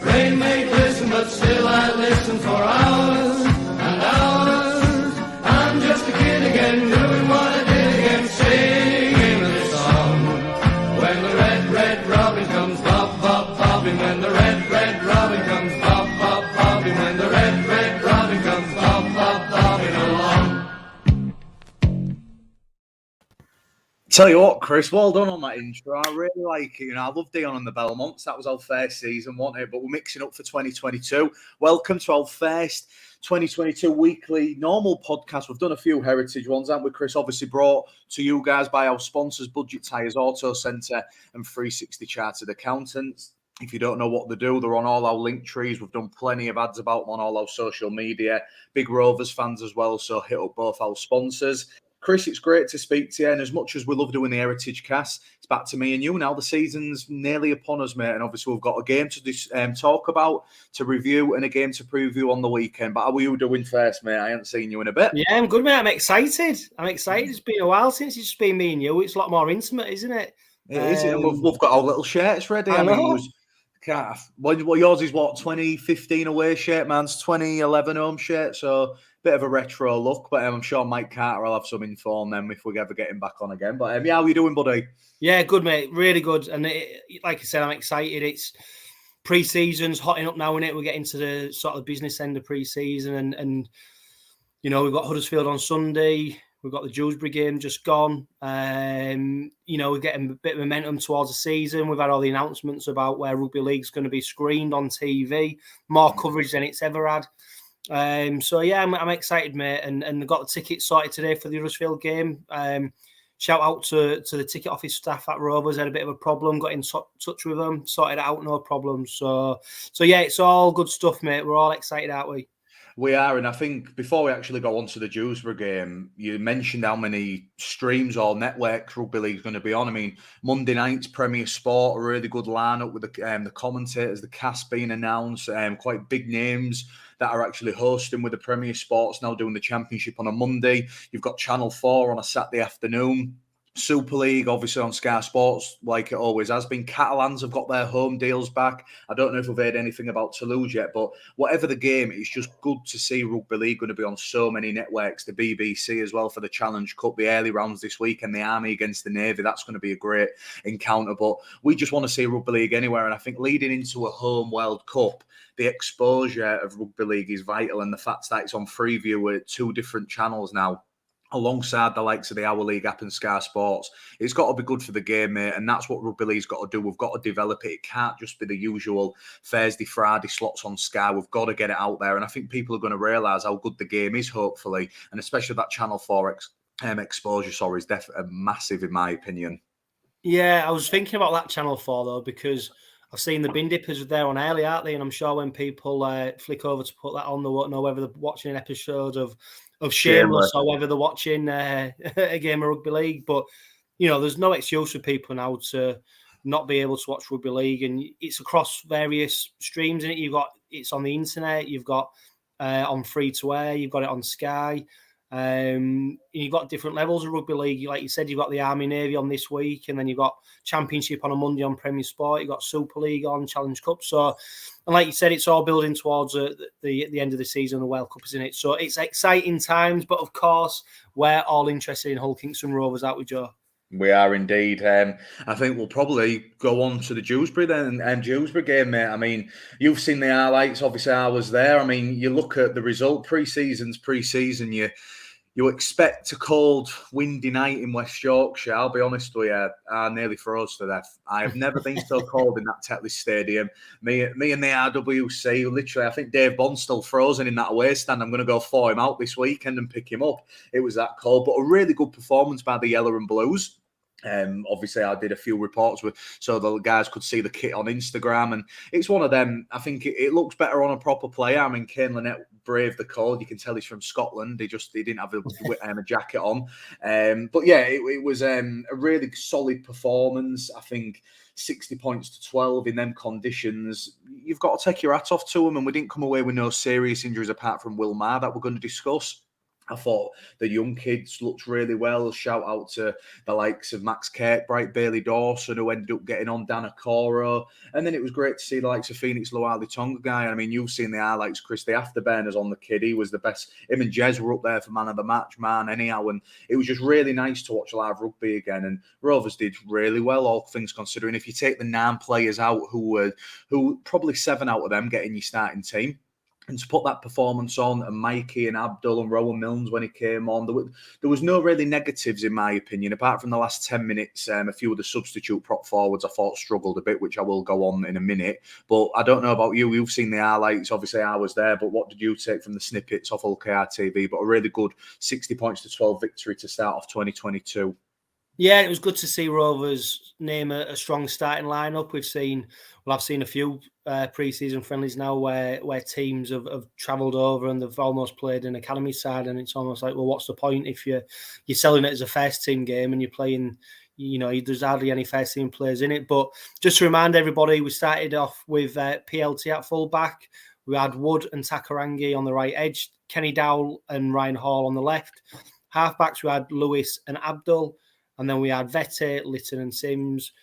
Rain may glisten, but still I listen for hours and hours. I'm just a kid again, doing what I did again, singing this song. When the red, red robin comes bob, bob, bobbing. When the red, red robin comes bob, bob, bobbing. When the red, red robin comes bob, bob, bobbing along. Tell you what, Chris, well done on that intro. I really like it. I love Dion and the Belmonts. That was our first season, wasn't it? But we're mixing up for 2022. Welcome to our first 2022 weekly normal podcast. We've done a few heritage ones, haven't we, Chris? Obviously brought to you guys by our sponsors, Budget Tyres, Auto Centre and 360 Chartered Accountants. If you don't know what they do, they're on all our link trees. We've done plenty of ads about them on all our social media. Big Rovers fans as well, so hit up both our sponsors. Chris, it's great to speak to you. And as much as we love doing the Heritage Cast, it's back to me and you now. The season's nearly upon us, mate. And obviously, we've got a game to talk about, to review, and a game to preview on the weekend. But how are you doing first, mate? I haven't seen you in a bit. Yeah, I'm good, mate. I'm excited. It's been a while since it's just been me and you. It's a lot more intimate, isn't it? It is. We've got our little shirts ready. I know. Mean, yours is what, 2015 away shirt, man's 2011 home shirt. So bit of a retro look, but I'm sure Mike Carter will have some info on them if we ever get him back on again. But yeah, how are you doing, buddy? Yeah, good, mate. Really good. And like I said, I'm excited. It's pre-season's hotting up now, innit? We're getting to the sort of business end of pre-season, and you know, we've got Huddersfield on Sunday. We've got the Dewsbury game just gone. You know, we're getting a bit of momentum towards the season. We've had all the announcements about where Rugby League's going to be screened on TV, more coverage than it's ever had. So yeah, I'm excited, mate, and got the tickets sorted today for the Huddersfield game. Shout out to the ticket office staff at Rovers. Had a bit of a problem, got in touch with them, sorted it out, no problem. So yeah, it's all good stuff, mate. We're all excited, aren't we? We are, and I think before we actually go on to the Dewsbury game, you mentioned how many streams or networks Rugby League's going to be on. I mean, Monday night's Premier Sport, a really good lineup with the commentators, the cast being announced, quite big names that are actually hosting with the Premier Sports now doing the Championship on a Monday. You've got Channel 4 on a Saturday afternoon. Super League, obviously on Sky Sports, like it always has been. Catalans have got their home deals back. I don't know if we've heard anything about Toulouse yet, but whatever the game, it's just good to see Rugby League going to be on so many networks. The BBC as well for the Challenge Cup, the early rounds this week, and the Army against the Navy. That's going to be a great encounter. But we just want to see Rugby League anywhere. And I think leading into a home World Cup, the exposure of Rugby League is vital. And the fact that it's on Freeview at 2 different channels now, alongside the likes of the Our League app and Sky Sports, it's got to be good for the game, mate. And that's what Rugby League's got to do. We've got to develop it. It can't just be the usual Thursday, Friday slots on Sky. We've got to get it out there. And I think people are going to realise how good the game is, hopefully. And especially that Channel 4 exposure, is definitely massive, in my opinion. Yeah, I was thinking about that Channel 4, though, because I've seen the bin dippers there on early, aren't they? And I'm sure when people flick over to put that on, they won't know whether they're watching an episode of Shameless or whether they're watching a game of Rugby League. But, you know, there's no excuse for people now to not be able to watch Rugby League. And it's across various streams, and it's on the internet, you've got on free-to-air, you've got it on Sky. You've got different levels of Rugby League. Like you said, you've got the Army Navy on this week, and then you've got Championship on a Monday on Premier Sport. You've got Super League on, Challenge Cup. So, and like you said, it's all building towards the end of the season, the World Cup, isn't it? So it's exciting times, but of course, we're all interested in Hull Kingston Rovers, aren't we, Joe? We are indeed. I think we'll probably go on to the Dewsbury then, and Dewsbury game, mate. I mean, you've seen the highlights. Obviously, I was there. I mean, you look at the result. Pre-season. You expect a cold, windy night in West Yorkshire. I'll be honest with you, I nearly froze to death. I have never been so cold in that Tetley Stadium. Me and the RWC, literally, I think Dave Bond's still frozen in that away stand. I'm going to go for him out this weekend and pick him up. It was that cold, but a really good performance by the Yellow and Blues. Obviously, I did a few reports so the guys could see the kit on Instagram, and it's one of them. I think it looks better on a proper player. I mean, 𝐁𝐮𝐿 braved the cold. You can tell he's from Scotland. He didn't have a jacket on, but yeah, it was a really solid performance. I think 60 points to 12 in them conditions. You've got to take your hat off to them, and we didn't come away with no serious injuries apart from Will Maher that we're going to discuss. I thought the young kids looked really well. Shout out to the likes of Max Kirkbright, Bailey Dawson, who ended up getting on, Dan Okoro. And then it was great to see the likes of 𝐵𝐵𝐻𝐿𝐴𝐷𝐾𝐭 guy. I mean, you've seen the highlights, Chris. The afterburners on the kid. He was the best. Him and Jez were up there for man of the match, man, anyhow. And it was just really nice to watch live rugby again. And Rovers did really well, all things considering. If you take the 9 players out, who probably 7 out of them getting your starting team, and to put that performance on, and Mikey and Abdul and Rowan Milnes when he came on, there was no really negatives in my opinion, apart from the last 10 minutes. A few of the substitute prop forwards I thought struggled a bit, which I will go on in a minute. But I don't know about you. You've seen the highlights. Obviously, I was there. But what did you take from the snippets off ULKR TV? But a really good 60 points to 12 victory to start off 2022. Yeah, it was good to see Rovers name a strong starting lineup. I've seen a few pre-season friendlies now where teams have travelled over and they've almost played an academy side, and it's almost like, well, what's the point if you're selling it as a first team game and you're playing, there's hardly any first team players in it. But just to remind everybody, we started off with PLT at fullback. We had Wood and 𝚁𝐾𝐿 on the right edge, Kenny Dowell and Ryan Hall on the left. Halfbacks, we had Lewis and Abdul. And then we had Vete, Litton and Sims,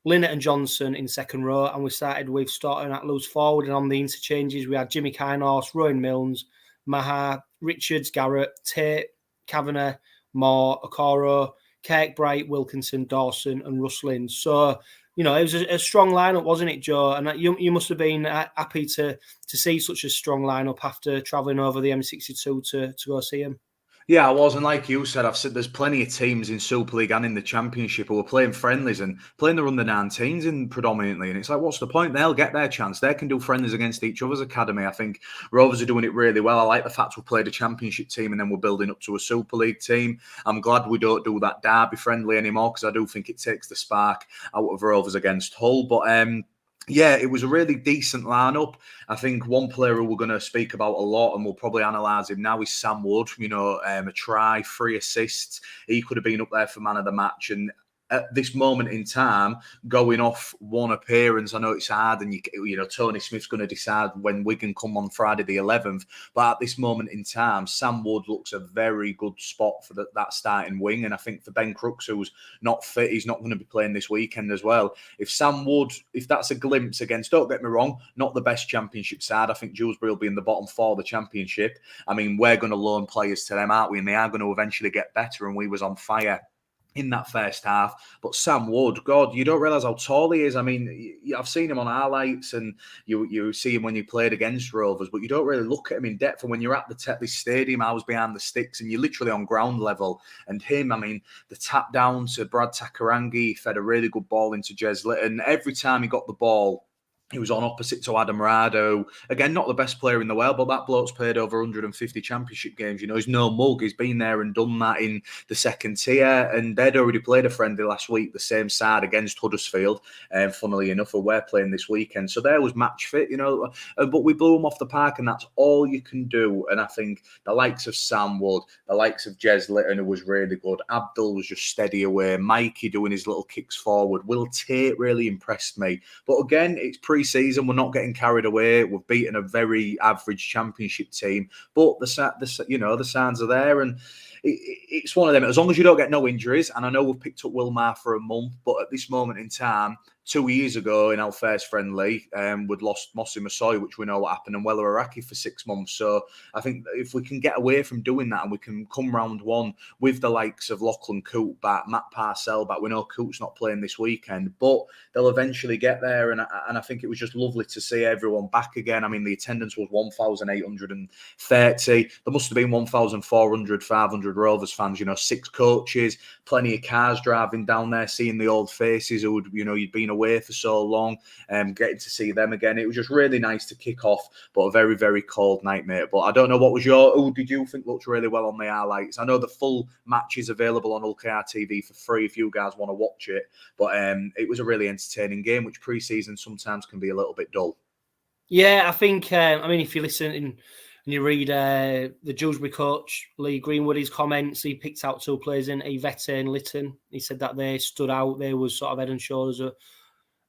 Linnett and Johnson in second row. And we started with Staunton at loose forward. And on the interchanges, we had Jimmy Kynhorse, Rowan Milnes, Maha, Richards, Garrett, Tate, Kavanagh, Moore, Okoro, Kirkbright, Wilkinson, Dawson and Russlin. So, it was a strong lineup, wasn't it, Joe? And you must have been happy to see such a strong lineup after travelling over the M62 to go see him. Yeah, I was, and like you said, I've said there's plenty of teams in Super League and in the Championship who are playing friendlies and playing the under-19s in predominantly, and it's like, what's the point? They'll get their chance. They can do friendlies against each other's academy. I think Rovers are doing it really well. I like the fact we played a Championship team and then we're building up to a Super League team. I'm glad we don't do that derby friendly anymore, because I do think it takes the spark out of Rovers against Hull. But yeah, it was a really decent lineup. I think one player who we're going to speak about a lot, and we'll probably analyse him now, is Sam Wood. A try, 3 assists. He could have been up there for man of the match. And at this moment in time, going off one appearance, I know it's hard, and Tony Smith's going to decide when Wigan come on Friday the 11th. But at this moment in time, Sam Wood looks a very good spot for that starting wing. And I think for Ben Crooks, who's not fit, he's not going to be playing this weekend as well. If Sam Wood, if that's a glimpse against, don't get me wrong, not the best Championship side. I think Dewsbury will be in the bottom 4 of the Championship. I mean, we're going to loan players to them, aren't we? And they are going to eventually get better. And we was on fire in that first half. But Sam Wood, God, you don't realise how tall he is. I mean, I've seen him on highlights, and you see him when you played against Rovers, but you don't really look at him in depth. And when you're at the Tetley Stadium, I was behind the sticks, and you're literally on ground level. And him, I mean, the tap down to Brad Takairangi, he fed a really good ball into 𝐁𝐿𝐴𝐷𝐾𝐿, and every time he got the ball, he was on opposite to Adam Rado. Again, not the best player in the world, but that bloke's played over 150 Championship games. He's no mug. He's been there and done that in the second tier. And they'd already played a friendly last week, the same side against Huddersfield. And funnily enough, we're playing this weekend. So there was match fit, But we blew them off the park, and that's all you can do. And I think the likes of Sam Wood, the likes of 𝐁𝐿𝐴𝐷𝐾𝐿, who was really good. Abdul was just steady away. Mikey doing his little kicks forward. 𝚐𝐾𝐿 really impressed me. But again, it's pre-season, we're not getting carried away. We've beaten a very average Championship team, but the signs are there, and it's one of them. As long as you don't get no injuries, and I know we've picked up Wilmar for a month, but at this moment in time, 2 years ago in our first friendly, we'd lost Mossy Masoi, which we know what happened, and Weller Araki for 6 months. So I think if we can get away from doing that, and we can come round one with the likes of Lachlan Coote back, Matt Parcell back. We know Coote's not playing this weekend, but they'll eventually get there. And I think it was just lovely to see everyone back again. I mean, the attendance was 1,830. There must have been 1,400, 500 Rovers fans, 6 coaches, plenty of cars driving down there, seeing the old faces who would, you'd been away for so long, getting to see them again. It was just really nice to kick off, but a very, very cold night, mate. But I don't know, who did you think looked really well on the highlights? I know the full match is available on ULKR TV for free if you guys want to watch it, but it was a really entertaining game, which pre-season sometimes can be a little bit dull. Yeah, I think, if you listen and you read the Dewsbury coach, Lee Greenwood, his comments, he picked out 2 players in Vete and Litton. He said that they stood out. They was sort of head and shoulders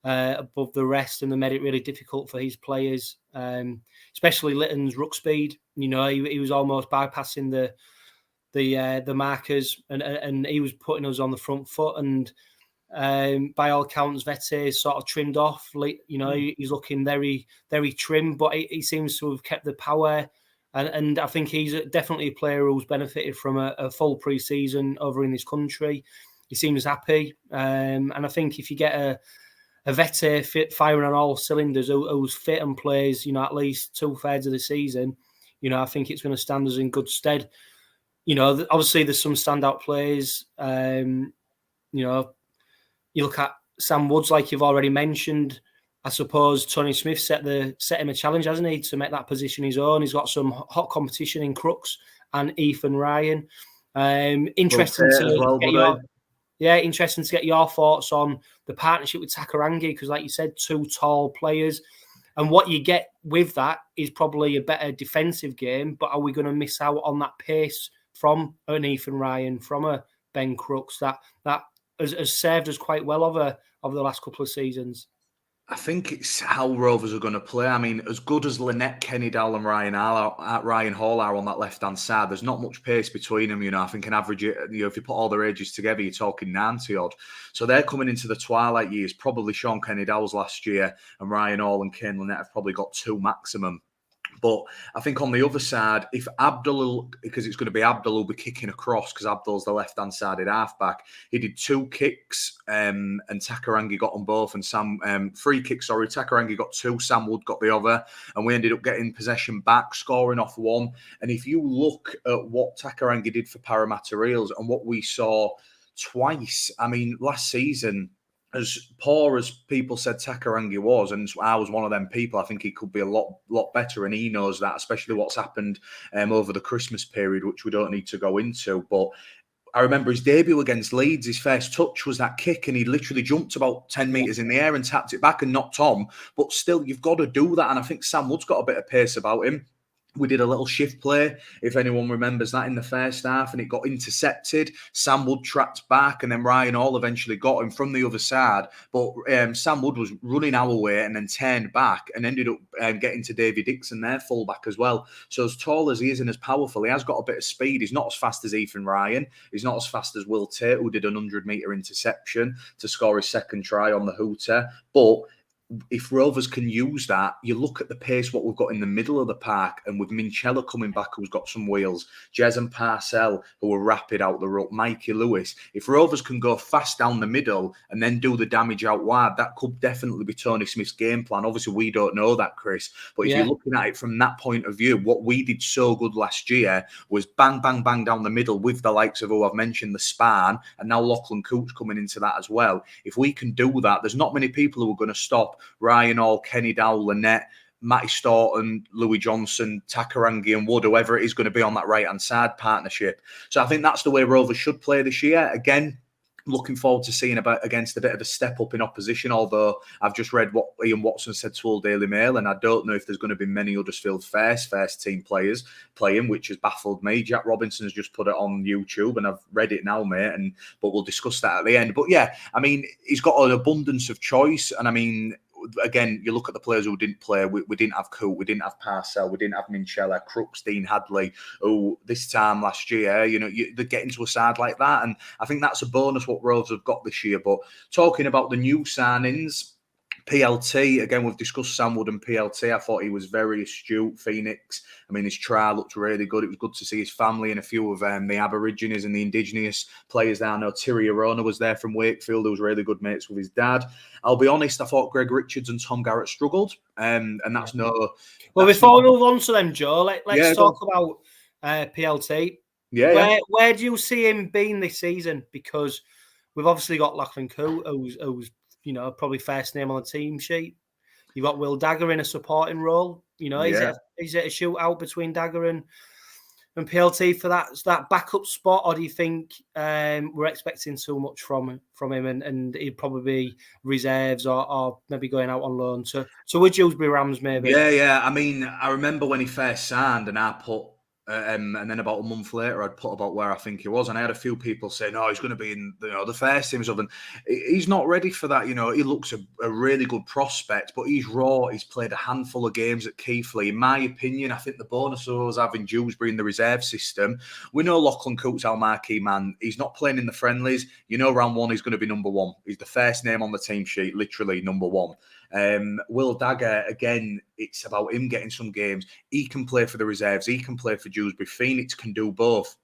above the rest, and they made it really difficult for his players, especially Litton's ruck speed. He was almost bypassing the the markers, and he was putting us on the front foot. And by all accounts, 𝐂𝐻𝐸 sort of trimmed off. He's looking very, very trim, but he seems to have kept the power. And I think he's definitely a player who's benefited from a full pre-season over in this country. He seems happy. And I think if you get a 𝐂𝐻𝐸 fit, firing on all cylinders, who's fit and plays, at least 2/3 of the season, I think it's going to stand us in good stead. Obviously there's some standout players. You look at Sam Woods, like you've already mentioned. I suppose Tony Smith set him a challenge, hasn't he, to make that position his own. He's got some hot competition in Crooks and Ethan Ryan. Interesting to get your thoughts on the partnership with 𝚁𝐻𝐸, because, like you said, two tall players. And what you get with that is probably a better defensive game. But are we going to miss out on that pace from an Ethan Ryan, from a Ben Crooks that has served us quite well over the last couple of seasons? I think it's how Rovers are going to play. I mean, as good as Lynette, Kenny-Dowell and Ryan Hall are on that left-hand side, there's not much pace between them. I think an average, if you put all their ages together, you're talking 90-odd. So they're coming into the twilight years. Probably Sean Kenny-Dowell's last year, and Ryan Hall and Kane Lynette have probably got 2 maximum. But I think on the other side, if Abdul, because it's going to be Abdul who'll be kicking across, because Abdul's the left-hand sided halfback, he did 2 kicks and 𝚁𝐻𝐸 got them both, and 3 kicks, sorry. 𝚁𝐻𝐸 got 2, Sam Wood got the other, and we ended up getting possession back, scoring off 1. And if you look at what 𝚁𝐻𝐸 did for Parramatta Eels and what we saw twice, I mean, last season, as poor as people said 𝚁𝐻𝐸 was, and I was one of them people, I think he could be a lot better, and he knows that, especially what's happened over the Christmas period, which we don't need to go into. But I remember his debut against Leeds, his first touch was that kick, and he literally jumped about 10 metres in the air and tapped it back and knocked on. But still, you've got to do that, and I think Sam Wood's got a bit of pace about him. We did a little shift play, if anyone remembers that, in the first half, and it got intercepted. Sam Wood trapped back, and then Ryan Hall eventually got him from the other side. But Sam Wood was running our way and then turned back and ended up getting to Davy Dixon, their fullback, as well. So as tall as he is and as powerful, he has got a bit of speed. He's not as fast as Ethan Ryan. He's not as fast as 𝚐𝐻𝐸, who did an 100-metre interception to score his second try on the hooter. But if Rovers can use that, you look at the pace, what we've got in the middle of the park, and with 𝐿𝐻𝐿𝐴 coming back, who's got some wheels, 𝐁𝐿𝐴 and Parcell, who are rapid out the ruck, Mikey Lewis. If Rovers can go fast down the middle and then do the damage out wide, that could definitely be Tony Smith's game plan. Obviously, we don't know that, Chris, but if you're looking at it from that point of view, what we did so good last year was bang, bang, bang down the middle with the likes of who I've mentioned, the Span, and now 𝐿𝐴𝐴 coming into that as well. If we can do that, there's not many people who are going to stop Ryan Hall, Kenny-Dowell, Lynette, Matty Staunton, Louis Johnson, 𝚁𝐻𝐸 and Wood, whoever it is going to be on that right-hand side partnership. So I think that's the way Rovers should play this year. Again, looking forward to seeing against a bit of a step up in opposition, although I've just read what Ian Watsons said to All Daily Mail, and I don't know if there's going to be many Huddersfield first team players playing, which has baffled me. Jack Robinson has just put it on YouTube, and I've read it now, mate, but we'll discuss that at the end. But yeah, I mean, he's got an abundance of choice, and I mean, again, you look at the players who didn't play. We didn't have 𝐶𝐿, we didn't have Parcell, we didn't have 𝐿𝐻𝐸, Crooks, Dean Hadley, who this time last year, they get into a side like that. And I think that's a bonus what Rovers have got this year. But talking about the new signings, PLT, again, we've discussed Sam Wood and PLT. I thought he was very astute. Phoenix, I mean, his trial looked really good. It was good to see his family and a few of the Aborigines and the Indigenous players there. I know Terry Arona was there from Wakefield, who was really good mates with his dad. I'll be honest, I thought Greg Richards and Tom Garrett struggled, and that's no... Well, before we move on to them, Joe, let's talk about PLT. Where do you see him being this season? Because we've obviously got Lachlan 𝐶𝐿, who's probably first name on the team sheet. You've got Will Dagger in a supporting role. Is it a shootout between Dagger and PLT for that backup spot, or do you think we're expecting too much from him and he'd probably be reserves or maybe going out on loan to a Dewsbury Rams maybe? Yeah. I mean, I remember when he first signed, and I put and then about a month later, I'd put about where I think he was, and I had a few people saying, "No, he's going to be in the first team." And he's not ready for that. He looks a really good prospect, but he's raw. He's played a handful of games at Keighley. In my opinion, I think the bonus of us having Dewsbury in the reserve system, we know 𝐂𝐿𝐾𝐿 our marquee man. He's not playing in the friendlies. Round one, he's going to be number one. He's the first name on the team sheet, literally number one. 𝐵𝐵𝐷𝐴𝐺𝐴, again, it's about him getting some games. He can play for the reserves. He can play for Dewsbury. Phoenix can do both.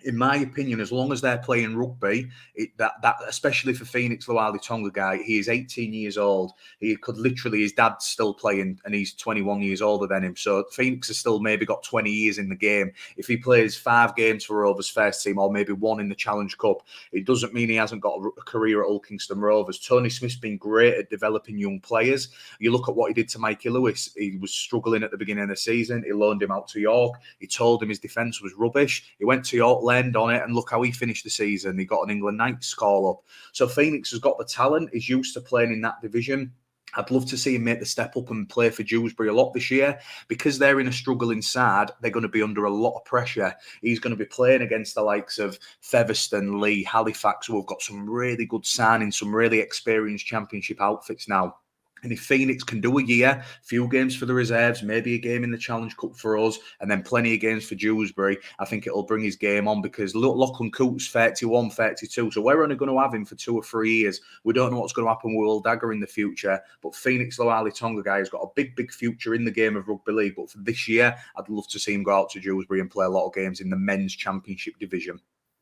In my opinion, as long as they're playing rugby, that especially for Phoenix 𝐂𝐿𝐾𝐿 guy, he is 18 years old. He could literally, his dad's still playing and he's 21 years older than him. So Phoenix has still maybe got 20 years in the game. If he plays 5 games for Rovers first team or maybe 1 in the Challenge Cup, it doesn't mean he hasn't got a career at 𝐵𝐿KINGSTON Rovers. Tony Smith's been great at developing young players. You look at what he did to Mikey Lewis. He was struggling at the beginning of the season. He loaned him out to York. He told him his defence was rubbish. He went to York, learned on it, and look how he finished the season. He got an England Knights call up. So Phoenix has got the talent. He's used to playing in that division. I'd love to see him make the step up and play for Dewsbury a lot this year. Because they're in a struggling side, they're going to be under a lot of pressure. He's going to be playing against the likes of Featherstone, Leigh, Halifax, who have got some really good signings, some really experienced championship outfits now. And if Phoenix can do a year, few games for the reserves, maybe a game in the Challenge Cup for us, and then plenty of games for Dewsbury, I think it'll bring his game on, because 𝐿𝐾𝐿's 31, 32, so we're only going to have him for 2 or 3 years. We don't know what's going to happen with 𝐵𝐿𝐷𝐴𝐺𝐴 in the future, but Phoenix 𝐂𝐿𝐾𝐿 guy has got a big future in the game of rugby league. But for this year, I'd love to see him go out to Dewsbury and play a lot of games in the men's championship division.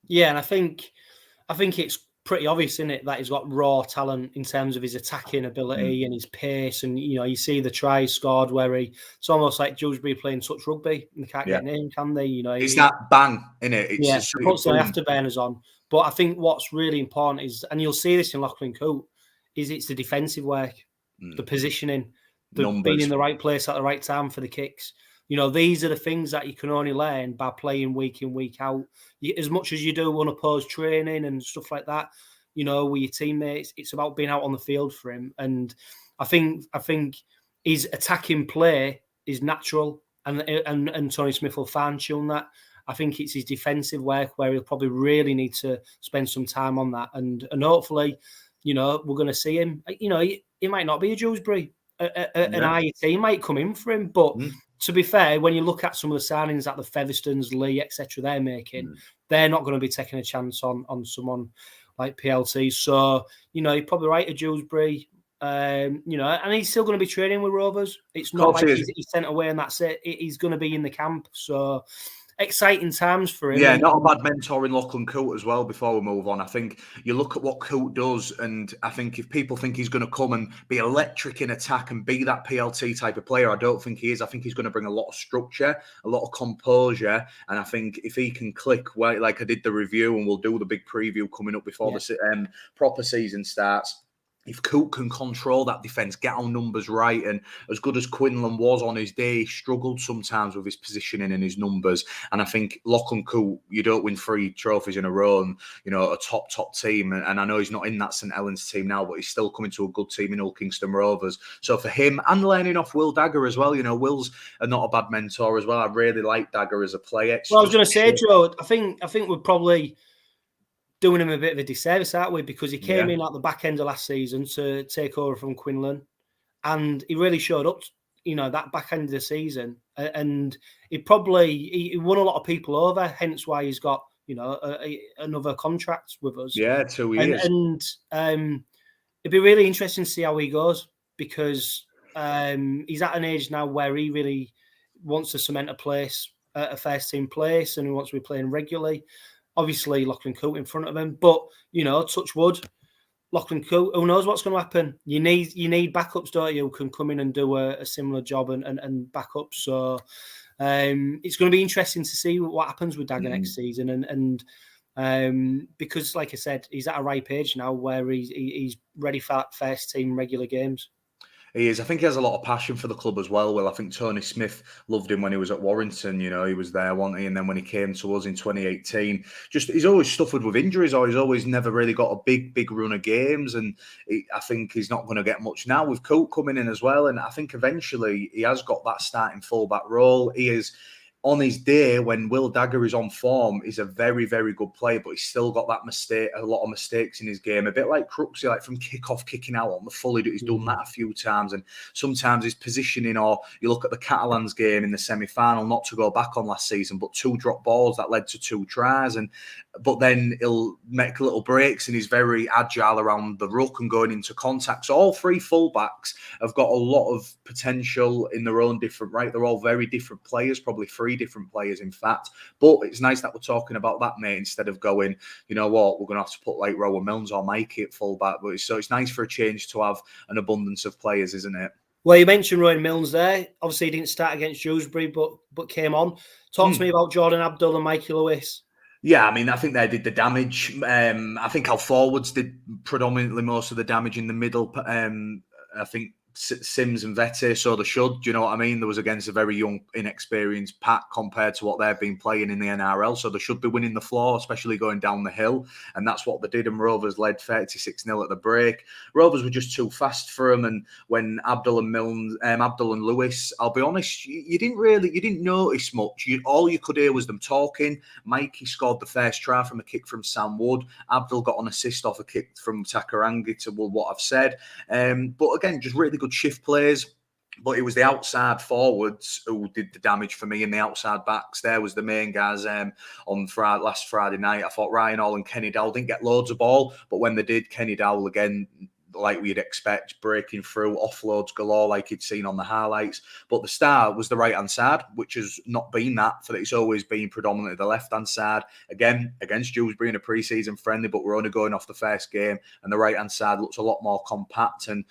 Yeah, and I think it's pretty obvious, isn't it, that he's got raw talent in terms of his attacking ability and his pace. And, you see the try scored where it's almost like Dewsbury playing touch rugby and they can't get in, can they? It's that bang, innit? It's puts the afterburners on. But I think what's really important is, and you'll see this in 𝐂𝐿𝐾𝐿, is it's the defensive work, the positioning, being in the right place at the right time for the kicks. These are the things that you can only learn by playing week in, week out. As much as you do unopposed training and stuff like that, with your teammates, it's about being out on the field for him. And I think his attacking play is natural, and Tony Smith will fine-tune that. I think it's his defensive work where he'll probably really need to spend some time on that. And hopefully, we're going to see him. He might not be a Dewsbury. An IET might come in for him, but to be fair, when you look at some of the signings that the Featherstones, Leigh, etc., they're making, they're not going to be taking a chance on someone like PLT. So, you're probably right at Dewsbury, and he's still going to be training with Rovers. It's not like he's sent away and that's it. He's going to be in the camp. So, exciting times for him. Yeah, not a bad mentor in 𝐿𝐾𝐿 as well. Before we move on, I think you look at what 𝐾𝐿 does, and I think if people think he's going to come and be electric in attack and be that PLT type of player, I don't think he is. I think he's going to bring a lot of structure, a lot of composure, and I think if he can click, well, like I did the review, and we'll do the big preview coming up before the proper season starts. If 𝐶𝐿 can control that defence, get our numbers right, and as good as Quinlan was on his day, he struggled sometimes with his positioning and his numbers. And I think 𝐿𝐾𝐿, you don't win 3 trophies in a row and, a top team. And I know he's not in that St Helens team now, but he's still coming to a good team in 𝐿𝐾INGSTON Rovers. So for him, and learning off 𝐵𝐿𝐷𝐴𝐺𝐴 as well, Will's not a bad mentor as well. I really like 𝐵𝐿𝐷𝐴𝐺𝐴 as a player. Well, I was going to say, Joe, I think we're probably doing him a bit of a disservice, aren't we? Because he came in at the back end of last season to take over from Quinlan, and he really showed up, that back end of the season, and he won a lot of people over. Hence why he's got another contract with us. Yeah, 2 years. And it'd be really interesting to see how he goes, because he's at an age now where he really wants to cement a first team place, and he wants to be playing regularly. Obviously, 𝐿𝐾𝐿 in front of him, but touch wood, 𝐿𝐾𝐿, who knows what's going to happen? You need backups, don't you? Who can come in and do a similar job and back up. So it's going to be interesting to see what happens with 𝐷𝐴𝐺𝐴 next season, and because, like I said, he's at a ripe age now where he's ready for first team regular games. He is. I think he has a lot of passion for the club as well. Well, I think Tony Smith loved him when he was at Warrington. He was there, wasn't he? And then when he came to us in 2018, he's always suffered with injuries, or he's always never really got a big run of games. And I think he's not going to get much now with 𝐶𝐿 coming in as well. And I think eventually he has got that starting fullback role. on his day, when Will Dagger is on form, he's a very, very good player, but he's still got a lot of mistakes in his game. A bit like Crooksy, like from kick-off, kicking out on the full. He's done that a few times. And sometimes his positioning, or you look at the Catalans game in the semi-final, not to go back on last season, but 2 drop balls that led to 2 tries. But then he'll make little breaks, and he's very agile around the ruck and going into contact. So all 3 fullbacks have got a lot of potential in their own different right. They're all very different players, probably 3 different players, in fact. But it's nice that we're talking about that, mate, instead of going, you know what, we're going to have to put like Rowan Milnes or Mikey at fullback. So it's nice for a change to have an abundance of players, isn't it? Well, you mentioned Rowan Milnes there. Obviously, he didn't start against Dewsbury, but came on. Talk to me about Jordan Abdul and Mikey Lewis. Yeah, I mean, I think they did the damage. I think our forwards did predominantly most of the damage in the middle. I think Sims and Vete, so they should. Do you know what I mean? There was against a very young, inexperienced pack compared to what they've been playing in the NRL. So they should be winning the floor, especially going down the hill. And that's what they did. And Rovers led 36-0 at the break. Rovers were just too fast for them. And when Abdul and Lewis, I'll be honest, you didn't notice much. All you could hear was them talking. Mikey scored the first try from a kick from Sam Wood. Abdul got an assist off a kick from 𝚁𝐾𝐿 to what I've said. But again, just really good shift plays. But it was the outside forwards who did the damage for me, and the outside backs. There was the main guys on last Friday night. I thought Ryan Hall and 𝐁𝐼𝐾𝐬 didn't get loads of ball, but when they did, 𝐁𝐼𝐾𝐬 again, like we'd expect, breaking through, offloads galore like you'd seen on the highlights. But the star was the right-hand side, which has not been that. It's always been predominantly the left-hand side. Again, against Dewsbury in a pre-season friendly, but we're only going off the first game, and the right-hand side looks a lot more compact. And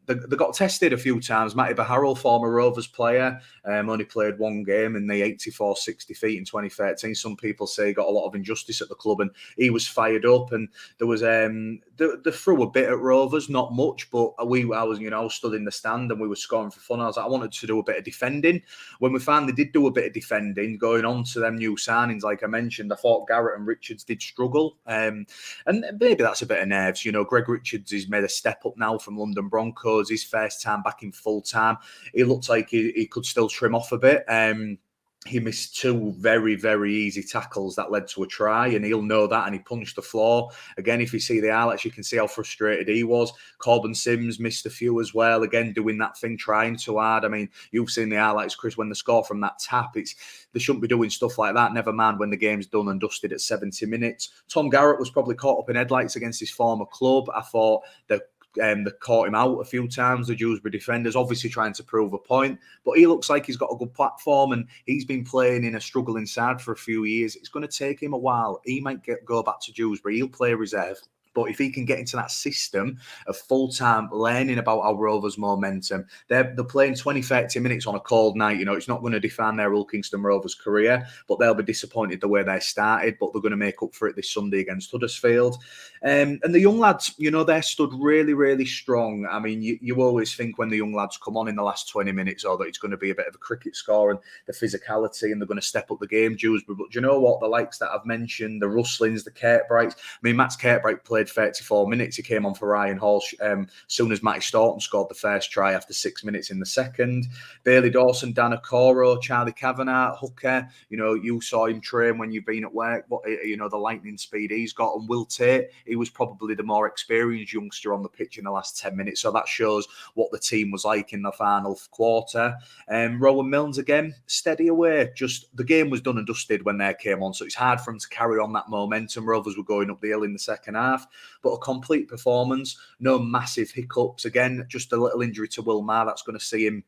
they got tested a few times. Matty Baharrell, former Rovers player, only played 1 game in the 84-60 feet in 2013. Some people say he got a lot of injustice at the club, and he was fired up. And there was they threw a bit at Rovers, not much, but I was stood in the stand and we were scoring for fun. I wanted to do a bit of defending. When we finally did do a bit of defending, going on to them new signings, like I mentioned, I thought Garrett and Richards did struggle. And maybe that's a bit of nerves. Greg Richards has made a step up now from London Broncos. His first time back in full time. He looked like he could still trim off a bit. He missed 2 very, very easy tackles that led to a try, and he'll know that, and he punched the floor. Again, if you see the highlights, you can see how frustrated he was. Corbin Sims missed a few as well, again, doing that thing, trying too hard. I mean, you've seen the highlights, Chris, when they score from that tap. They shouldn't be doing stuff like that, never mind when the game's done and dusted at 70 minutes. Tom Garrett was probably caught up in headlights against his former club. I thought they caught him out a few times, the Dewsbury defenders, obviously trying to prove a point. But he looks like he's got a good platform, and he's been playing in a struggling side for a few years. It's going to take him a while. He might go back to Dewsbury. He'll play reserve. But if he can get into that system of full-time learning about our Rovers' momentum, they're playing 20, 30 minutes on a cold night. It's not going to define their Kingston Rovers career, but they'll be disappointed the way they started. But they're going to make up for it this Sunday against Huddersfield. And the young lads, they stood really, really strong. I mean, you always think when the young lads come on in the last 20 minutes, that it's going to be a bit of a cricket score and the physicality, and they're going to step up the game, Dewsbury. But do you know what? The likes that I've mentioned, the Rustlins, the 𝚁𝐾𝐿𝐻. I mean, Matt 𝚁𝐾𝐿𝐻 played 34 minutes. He came on for Ryan Hall soon as Matty Staunton scored the first try after 6 minutes in the second. Bailey Dawson, Dan Okoro, Charlie Kavanagh, hooker. You saw him train when you've been at work. But the lightning speed he's got. And 𝚐𝚃, he was probably the more experienced youngster on the pitch in the last 10 minutes. So that shows what the team was like in the final quarter. Rowan Milnes again, steady away. Just the game was done and dusted when they came on. So it's hard for him to carry on that momentum. Rovers were going up the hill in the second half. But a complete performance, no massive hiccups. Again, just a little injury to 𝚐𝚘 that's going to see him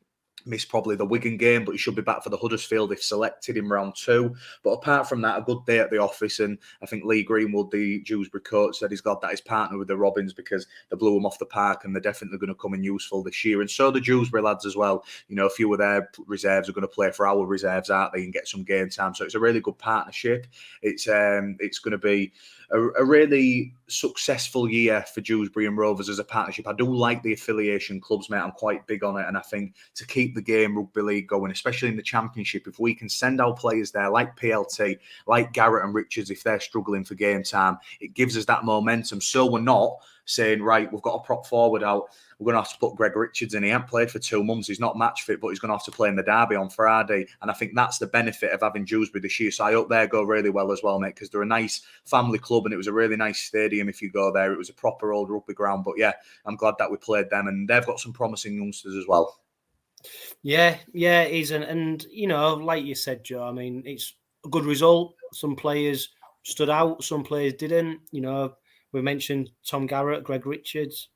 miss probably the Wigan game, but he should be back for the Huddersfield if selected in round 2. But apart from that, a good day at the office. And I think Lee Greenwood, the Dewsbury coach, said he's glad that he's partnered with the Robins because they blew him off the park, and they're definitely going to come in useful this year. And so the Dewsbury lads as well. A few of their reserves are going to play for our reserves, aren't they, and get some game time. So it's a really good partnership. It's going to be a really successful year for Dewsbury and Rovers as a partnership. I do like the affiliation clubs, mate. I'm quite big on it. And I think to keep the game rugby league going, especially in the Championship, if we can send our players there like PLT, like Garrett and Richards, if they're struggling for game time, it gives us that momentum. So we're not saying, right, we've got a prop forward out. We're going to have to put Greg Richards in. He hasn't played for 2 months. He's not match fit, but he's going to have to play in the derby on Friday. And I think that's the benefit of having Dewsbury this year. So I hope they go really well as well, mate, because they're a nice family club and it was a really nice stadium if you go there. It was a proper old rugby ground. But yeah, I'm glad that we played them, and they've got some promising youngsters as well. Yeah, it is. And you know, like you said, Joe, I mean, it's a good result. Some players stood out, some players didn't. You know, we mentioned Tom Garrett, Greg Richards.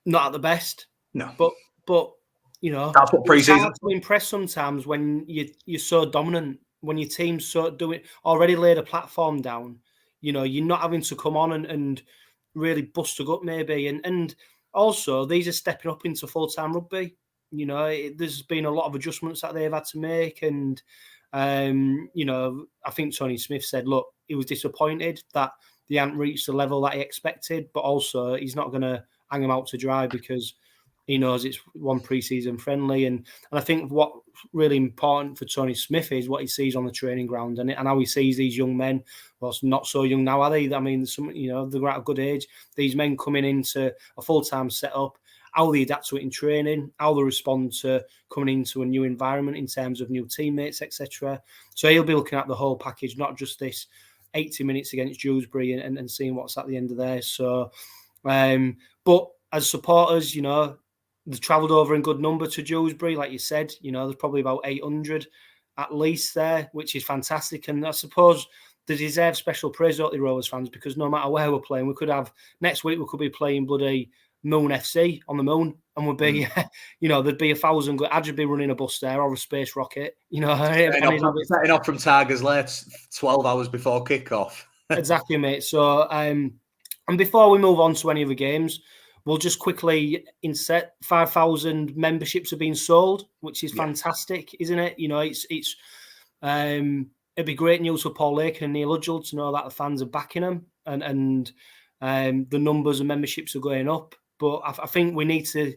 Not at the best. No. But you know, that's what pre-season. It's hard to impress sometimes when you're so dominant, when your team's so already laid a platform down. You know, you're not having to come on and really bust a gut maybe. And also, these are stepping up into full-time rugby. You know, there's been a lot of adjustments that they've had to make. And, you know, I think Tony Smith said, look, he was disappointed that they hadn't reached the level that he expected, but also he's not going to hang them out to dry because he knows it's one pre-season friendly. And I think what's really important for Tony Smith is what he sees on the training ground and how he sees these young men. Well, it's not so young now, are they? I mean, they're at a good age. These men coming into a full-time setup, how they adapt to it in training, how they respond to coming into a new environment in terms of new teammates, etc. So he'll be looking at the whole package, not just this 80 minutes against Dewsbury and seeing what's at the end of there. So, but as supporters, you know, they've travelled over in good number to Dewsbury, like you said. You know, there's probably about 800 at least there, which is fantastic. And I suppose they deserve special praise, don't they, Rovers fans? Because no matter where we're playing, we could have next week we could be playing bloody Moon FC on the Moon, and would be, you know, there'd be 1,000. I'd be running a bus there or a space rocket, you know. Setting off from Tigers late 12 hours before kickoff. Exactly, mate. So, and before we move on to any of the games, we'll just quickly insert 5,000 memberships have been sold, which is fantastic, isn't it? You know, it's it'd be great news for Paul Lake and Neil Udgell to know that the fans are backing them, and the numbers of memberships are going up. But I think we need to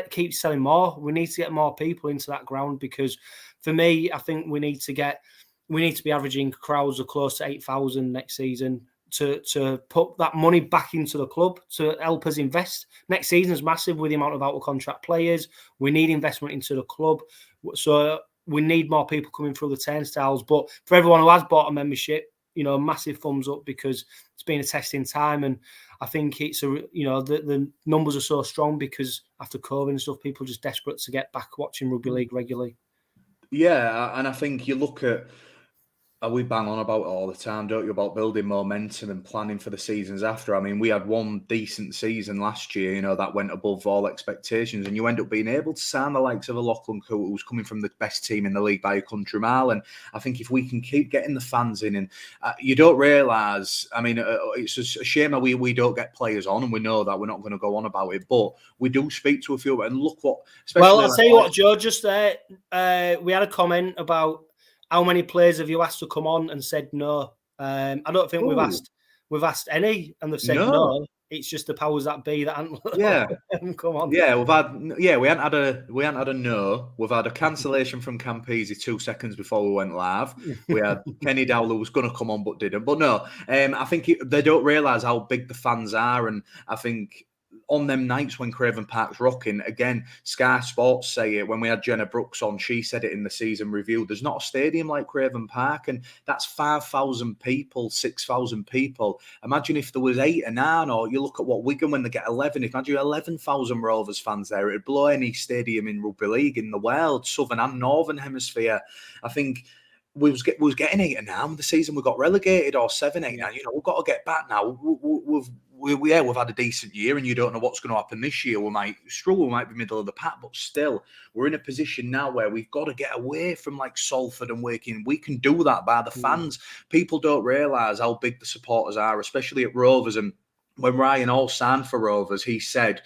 keep selling more. We need to get more people into that ground because, for me, I think we need to be averaging crowds of close to 8,000 next season to put that money back into the club to help us invest. Next season is massive with the amount of out of contract players. We need investment into the club. So we need more people coming through the turnstiles. But for everyone who has bought a membership, you know, massive thumbs up because it's been a testing time. And I think the numbers are so strong because after COVID and stuff, people are just desperate to get back watching rugby league regularly. Yeah, and I think you look at, we bang on about it all the time, don't you, about building momentum and planning for the seasons after. I mean, we had one decent season last year, you know, that went above all expectations, and you end up being able to sign the likes of a 𝐂𝐿𝐿𝐿, who's coming from the best team in the league by a country mile. And I think if we can keep getting the fans in, and you don't realise, I mean, it's a shame that we don't get players on, and we know that we're not going to go on about it, but we do speak to a few, and look what... Well, I'll tell you what, Joe, just there, we had a comment about how many players have you asked to come on and said no? I don't think we've asked any, and they've said no. It's just the powers that be that haven't come on. Yeah, we hadn't had a no. We've had a cancellation from 𝐁𝐾𝐭 2 seconds before we went live. We had Kenny Dowler was going to come on but didn't. But no, I think they don't realise how big the fans are, and I think on them nights when Craven Park's rocking, again, Sky Sports say it. When we had Jenna Brooks on, she said it in the season review. There's not a stadium like Craven Park, and that's 5,000 people, 6,000 people. Imagine if there was 8 or 9, or you look at what Wigan when they get 11. Imagine 11,000 Rovers fans there. It'd blow any stadium in rugby league in the world, southern and northern hemisphere. I think we was getting 8 or 9 with the season we got relegated, or 7, 8, 9. You know, we've got to get back now. We've had a decent year, and you don't know what's going to happen this year. We might struggle, we might be middle of the pack, but still, we're in a position now where we've got to get away from like Salford and Waking. We can do that by the fans. People don't realise how big the supporters are, especially at Rovers. And when Ryan Hall signed for Rovers, he said,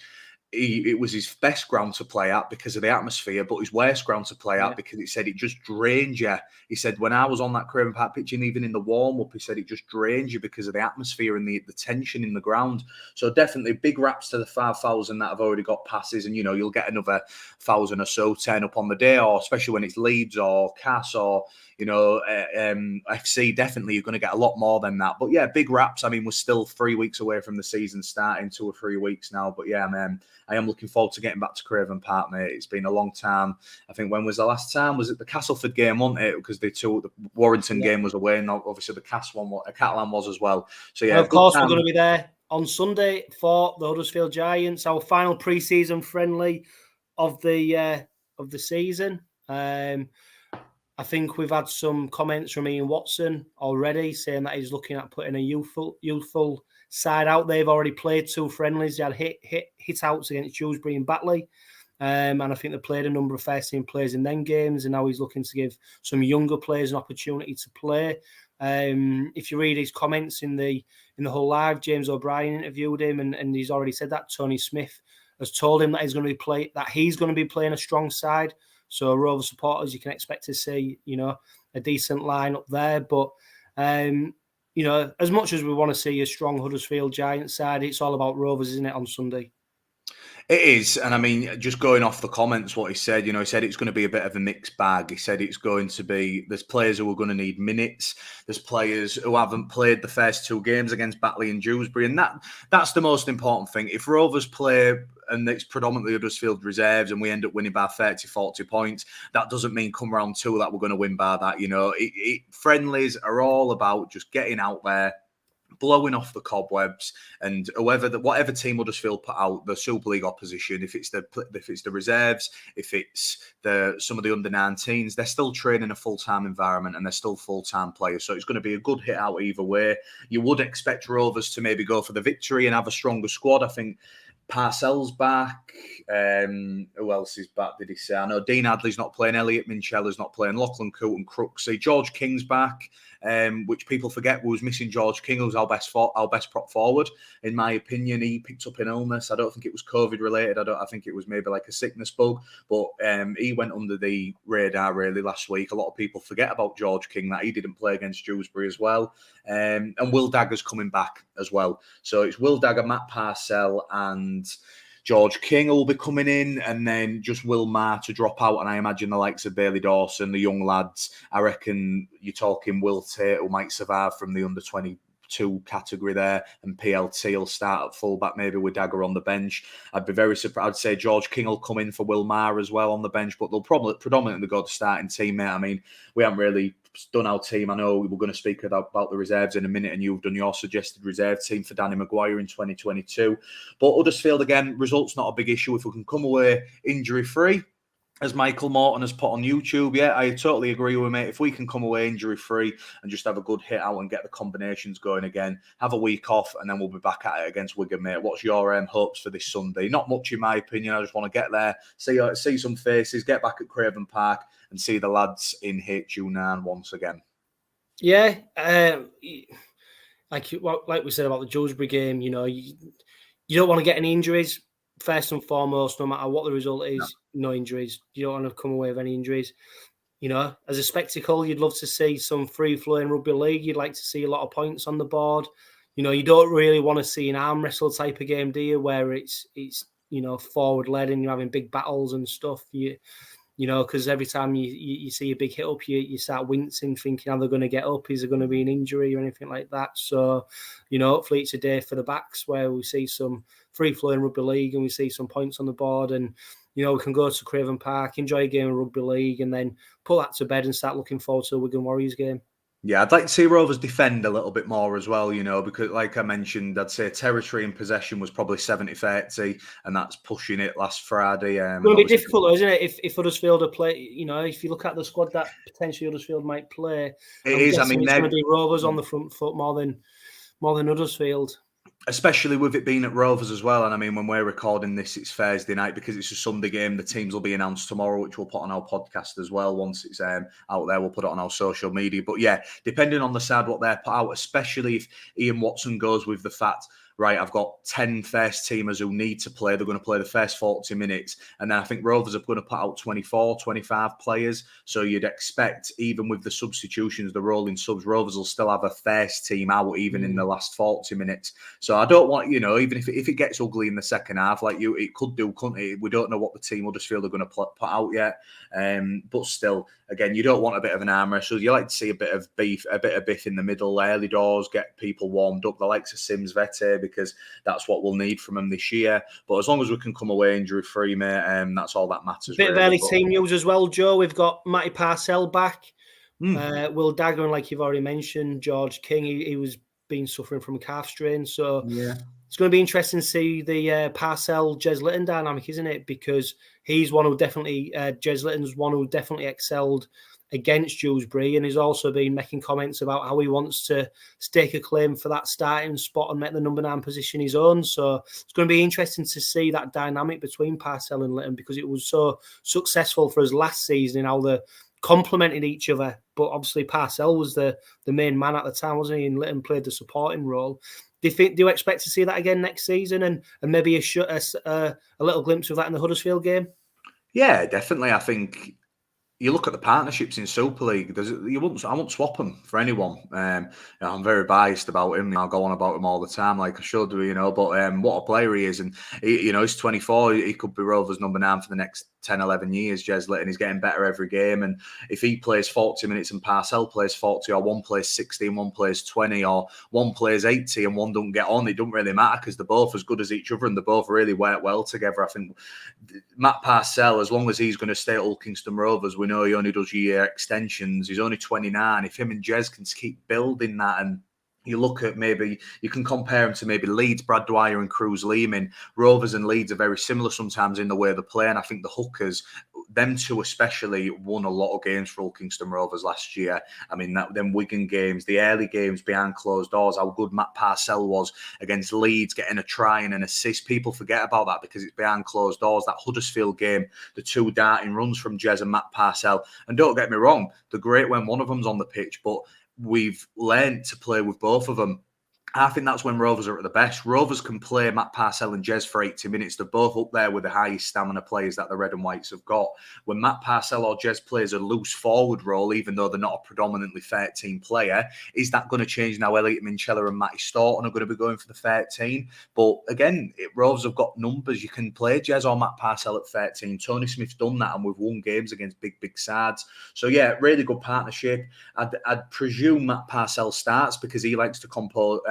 it was his best ground to play at because of the atmosphere, but his worst ground to play at because he said it just drains you. He said, when I was on that Craven Park pitch and even in the warm-up, he said it just drains you because of the atmosphere and the tension in the ground. So definitely big raps to the 5,000 that have already got passes, and, you'll get another 1,000 or so turn up on the day, or especially when it's Leeds or Cass or, FC, definitely you're going to get a lot more than that. But yeah, big raps. I mean, we're still 3 weeks away from the season starting, 2 or 3 weeks now. But yeah, man, I am looking forward to getting back to Craven Park, mate. It's been a long time. I think when was the last time? Was it the Castleford game, wasn't it? Because the Warrington game was away, and obviously the Catalan was as well. So yeah, and of course, we're going to be there on Sunday for the Huddersfield Giants, our final pre-season friendly of the season. I think we've had some comments from Ian Watson already saying that he's looking at putting a youthful side out. They've already played 2 friendlies. They had hit outs against Dewsbury and Batley. And I think they played a number of first-team players in them games, and now he's looking to give some younger players an opportunity to play. If you read his comments in the whole live, James O'Brien interviewed him, and he's already said that Tony Smith has told him that he's going to be playing a strong side. So Rovers supporters, you can expect to see, a decent lineup there. But as much as we want to see a strong Huddersfield Giants side, it's all about Rovers, isn't it, on Sunday? It is. And I mean, just going off the comments, what he said, he said it's going to be a bit of a mixed bag. He said it's going to be, there's players who are going to need minutes. There's players who haven't played the first 2 games against Batley and Dewsbury. And that's the most important thing. If Rovers play, and it's predominantly Huddersfield reserves, and we end up winning by 30, 40 points, that doesn't mean come round 2 that we're going to win by that. Friendlies are all about just getting out there, blowing off the cobwebs, and whatever team Huddersfield put out, the Super League opposition, if it's the reserves, if it's some of the under-19s, they're still training a full-time environment and they're still full-time players. So it's going to be a good hit out either way. You would expect Rovers to maybe go for the victory and have a stronger squad. I think Parcells back. Who else is back, did he say? I know Dean Hadley's not playing. Elliot Minchella's not playing. 𝐁𝐿𝐾𝐿, 𝐂𝐡𝐚𝐫𝐿𝐾 back, which people forget was missing 𝐁𝐿𝐾𝐿, who's our best prop forward. In my opinion, he picked up an illness. I don't think it was COVID related. I think it was maybe like a sickness bug. But he went under the radar really last week. A lot of people forget about 𝐁𝐿𝐾𝐿, that he didn't play against Dewsbury as well. And Will Dagger's coming back as well. So it's Will Dagger, Matt Parcell, and 𝐁𝐿𝐾𝐿 will be coming in, and then just Will Maher to drop out. And I imagine the likes of Bailey Dawson, the young lads. I reckon you're talking Will Tate, who might survive from the under-22 category there, and PLT will start at fullback, maybe with Dagger on the bench. I'd be very surprised. I'd say 𝐁𝐿𝐾𝐿 will come in for Will Maher as well on the bench, but they'll probably predominantly go to starting team, mate. I mean, we haven't really done our team. I know we're going to speak about the reserves in a minute, and you've done your suggested reserve team for Danny Maguire in 2022. But Huddersfield, again, results not a big issue. If we can come away injury-free, as Michael Morton has put on YouTube, yeah, I totally agree with him, mate. If we can come away injury-free and just have a good hit out and get the combinations going again, have a week off, and then we'll be back at it against Wigan, mate. What's your hopes for this Sunday? Not much, in my opinion. I just want to get there, see some faces, get back at Craven Park, and see the lads in 𝐁𝐿𝐾𝐿 once again. Yeah, like we said about the Dewsbury game, you don't want to get any injuries. First and foremost, no matter what the result is, no injuries. You don't want to come away with any injuries. As a spectacle, you'd love to see some free-flowing rugby league. You'd like to see a lot of points on the board. You don't really want to see an arm wrestle type of game, do you? Where it's forward-led and you're having big battles and stuff. Because every time you see a big hit up, you start wincing, thinking, are they going to get up? Is there going to be an injury or anything like that? So, hopefully it's a day for the backs where we see some free-flowing rugby league and we see some points on the board, and, we can go to Craven Park, enjoy a game of rugby league, and then put that to bed and start looking forward to the Wigan Warriors game. Yeah, I'd like to see Rovers defend a little bit more as well, because like I mentioned, I'd say territory and possession was probably 70-30, and that's pushing it last Friday. It's going to be difficult, though, isn't it? If Huddersfield are play, if you look at the squad that potentially Huddersfield might play, it is. I mean, it's going to be Rovers on the front foot more than Huddersfield. Especially with it being at Rovers as well. And I mean, when we're recording this, it's Thursday night because it's a Sunday game. The teams will be announced tomorrow, which we'll put on our podcast as well. Once it's out there, we'll put it on our social media. But yeah, depending on the side, what they're put out, especially if Ian Watson goes with the fact right, I've got 10 first teamers who need to play. They're going to play the first 40 minutes. And then I think Rovers are going to put out 24, 25 players. So you'd expect, even with the substitutions, the rolling subs, Rovers will still have a first team out even in the last 40 minutes. So I don't want, you know, even if it gets ugly in the second half, like it could do, couldn't it? We don't know what the team Huddersfield are going to put out yet. But still, again, you don't want a bit of an arm wrestle. You like to see a bit of biff in the middle, early doors, get people warmed up. The likes of 𝐁𝐮𝐲𝐫𝐿, because that's what we'll need from them this year. But as long as we can come away injury-free, mate, that's all that matters. Bit really. of early team news as well, Joe. We've got 𝐁𝐼𝐾𝐻 back. 𝚫𝐿, like you've already mentioned, 𝐁𝐭, he was been suffering from a calf strain. So it's going to be interesting to see the 𝐁𝐼𝐾𝐻 dynamic, isn't it? Because he's one who definitely, 𝐁𝐿's one who definitely excelled against Dewsbury, and he's also been making comments about how he wants to stake a claim for that starting spot and make the number 9 position his own. So it's going to be interesting to see that dynamic between 𝐁𝐼𝐾𝐻 and Lytton, because it was so successful for us last season in how they complemented each other. But obviously 𝐁𝐼𝐾𝐻 was the main man at the time, wasn't he? And Lytton played the supporting role. Do you expect to see that again next season, and maybe a little glimpse of that in the Huddersfield game? Yeah, definitely. I think you look at the partnerships in Super League. I won't swap him for anyone. I'm very biased about him. I'll go on about him all the time, like I should do, you know. But what a player he is, and he's 24. He could be Rovers number 9 for the next 10, 11 years, 𝐁𝐿, and he's getting better every game. And if he plays 40 minutes and 𝐁𝐼𝐾𝐻 plays 40, or one plays 60 and one plays 20, or one plays 80 and one don't get on, it doesn't really matter, because they're both as good as each other and they both really work well together. I think 𝐁𝐼𝐾𝐻, as long as he's going to stay at 𝐂𝐾 Rovers, we know he only does year extensions. He's only 29. If him and 𝐁𝐿 can keep building that, and you look at, maybe you can compare him to maybe Leeds, Brad Dwyer and 𝐁𝐿𝐻𝐿. Rovers and Leeds are very similar sometimes in the way they play, and I think the hookers, them two especially, won a lot of games for 𝐂𝐾 Rovers last year. I mean, them Wigan games, the early games behind closed doors, how good 𝐁𝐼𝐾𝐻 was against Leeds, getting a try and an assist. People forget about that because it's behind closed doors. That Huddersfield game, the 2 darting runs from 𝐁𝐿 and 𝐁𝐼𝐾𝐻. And don't get me wrong, they're great when one of them's on the pitch, but we've learned to play with both of them. I think that's when Rovers are at the best. Rovers can play 𝐁𝐼𝐾𝐻 and 𝐁𝐿 for 80 minutes. They're both up there with the highest stamina players that the Red and Whites have got. When 𝐁𝐼𝐾𝐻 or 𝐁𝐿 plays a loose forward role, even though they're not a predominantly 13 player, is that going to change now? 𝐁𝐿𝐻 and Matty Staunton are going to be going for the 13. But again, Rovers have got numbers. You can play 𝐁𝐿 or 𝐁𝐼𝐾𝐻 at 13. Tony Smith's done that, and we've won games against big sides. So yeah, really good partnership. I'd presume 𝐁𝐼𝐾𝐻 starts because he likes to control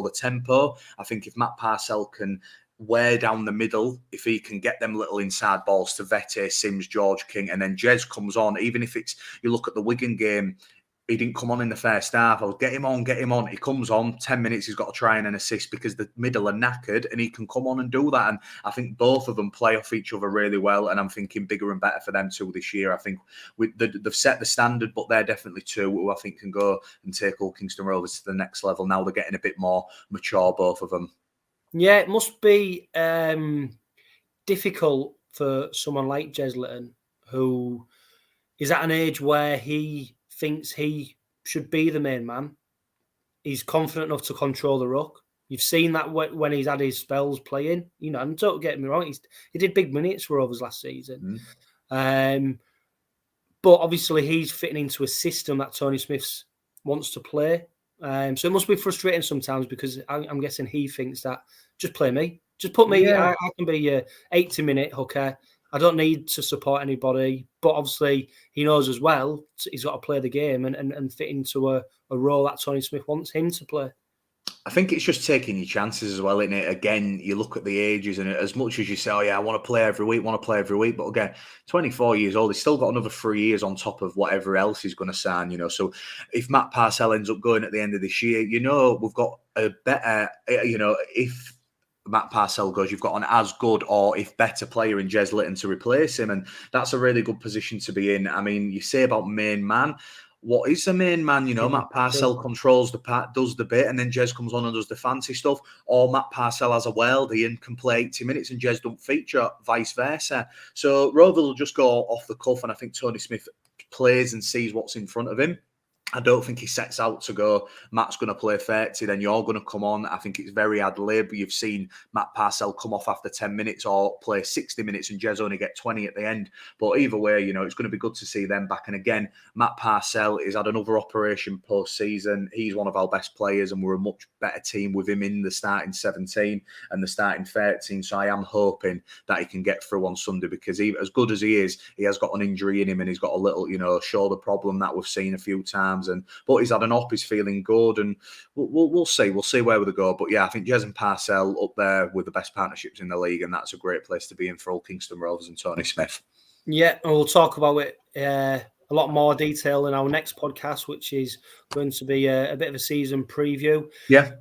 the tempo. I think if 𝐁𝐼𝐾𝐻 can wear down the middle, if he can get them little inside balls to 𝐵𝐻𝐻, Simms, 𝐁𝐿𝐻, and then 𝐁𝐿 comes on, even if it's, you look at the Wigan game, he didn't come on in the first half. I'll get him on. He comes on, 10 minutes, he's got to try and an assist because the middle are knackered, and he can come on and do that. And I think both of them play off each other really well, and I'm thinking bigger and better for them too this year. I think they've set the standard, but they're definitely two who I think can go and take 𝐂𝐾 Rovers to the next level. Now they're getting a bit more mature, both of them. Yeah, it must be difficult for someone like 𝐁𝐿, who is at an age where he thinks he should be the main man. He's confident enough to control the ruck. You've seen that when he's had his spells playing. You know, and don't get me wrong, he did big minutes for Rovers last season. But obviously he's fitting into a system that Tony Smith wants to play. So it must be frustrating sometimes, because I'm guessing he thinks that just play me. Just put me, I can be a 80-minute hooker. I don't need to support anybody. But obviously he knows as well he's got to play the game and fit into a role that Tony Smith wants him to play. I think it's just taking your chances as well, isn't it? Again, you look at the ages, and as much as you say, oh yeah, I want to play every week, but again, 24 years old, he's still got another 3 years on top of whatever else he's going to sign, you know. So if 𝐁𝐼𝐾𝐻 ends up going at the end of this year, you know, we've got a better, you know, if 𝐁𝐼𝐾𝐻 goes, you've got an as good or if better player in 𝐁𝐿 to replace him, and that's a really good position to be in. I mean, you say about main man, what is the main man? You know, 𝐁𝐼𝐾𝐻 controls the part, does the bit, and then 𝐁𝐿 comes on and does the fancy stuff. Or 𝐁𝐼𝐾𝐻 has a worldie and can play 80 minutes and 𝐁𝐿 don't feature, vice versa. So Rovers will just go off the cuff, and I think Tony Smith plays and sees what's in front of him. I don't think he sets out to go, Matt's going to play 30, then you're going to come on. I think it's very ad lib. You've seen Matt Parcell come off after 10 minutes or play 60 minutes and Jez only get 20 at the end. But either way, you know, it's going to be good to see them back. And again, Matt Parcell has had another operation post-season. He's one of our best players and we're a much better team with him in the starting 17 and the starting 13. So I am hoping that he can get through on Sunday because as good as he is, he has got an injury in him and he's got a little, you know, shoulder problem that we've seen a few times. But he's had an op, he's feeling good, and we'll see. We'll see where we go. But yeah, I think Jez and Parcell up there with the best partnerships in the league, and that's a great place to be in for all Kingston Rovers and Tony Smith. Yeah, and we'll talk about it a lot more detail in our next podcast, which is going to be a bit of a season preview. Yeah.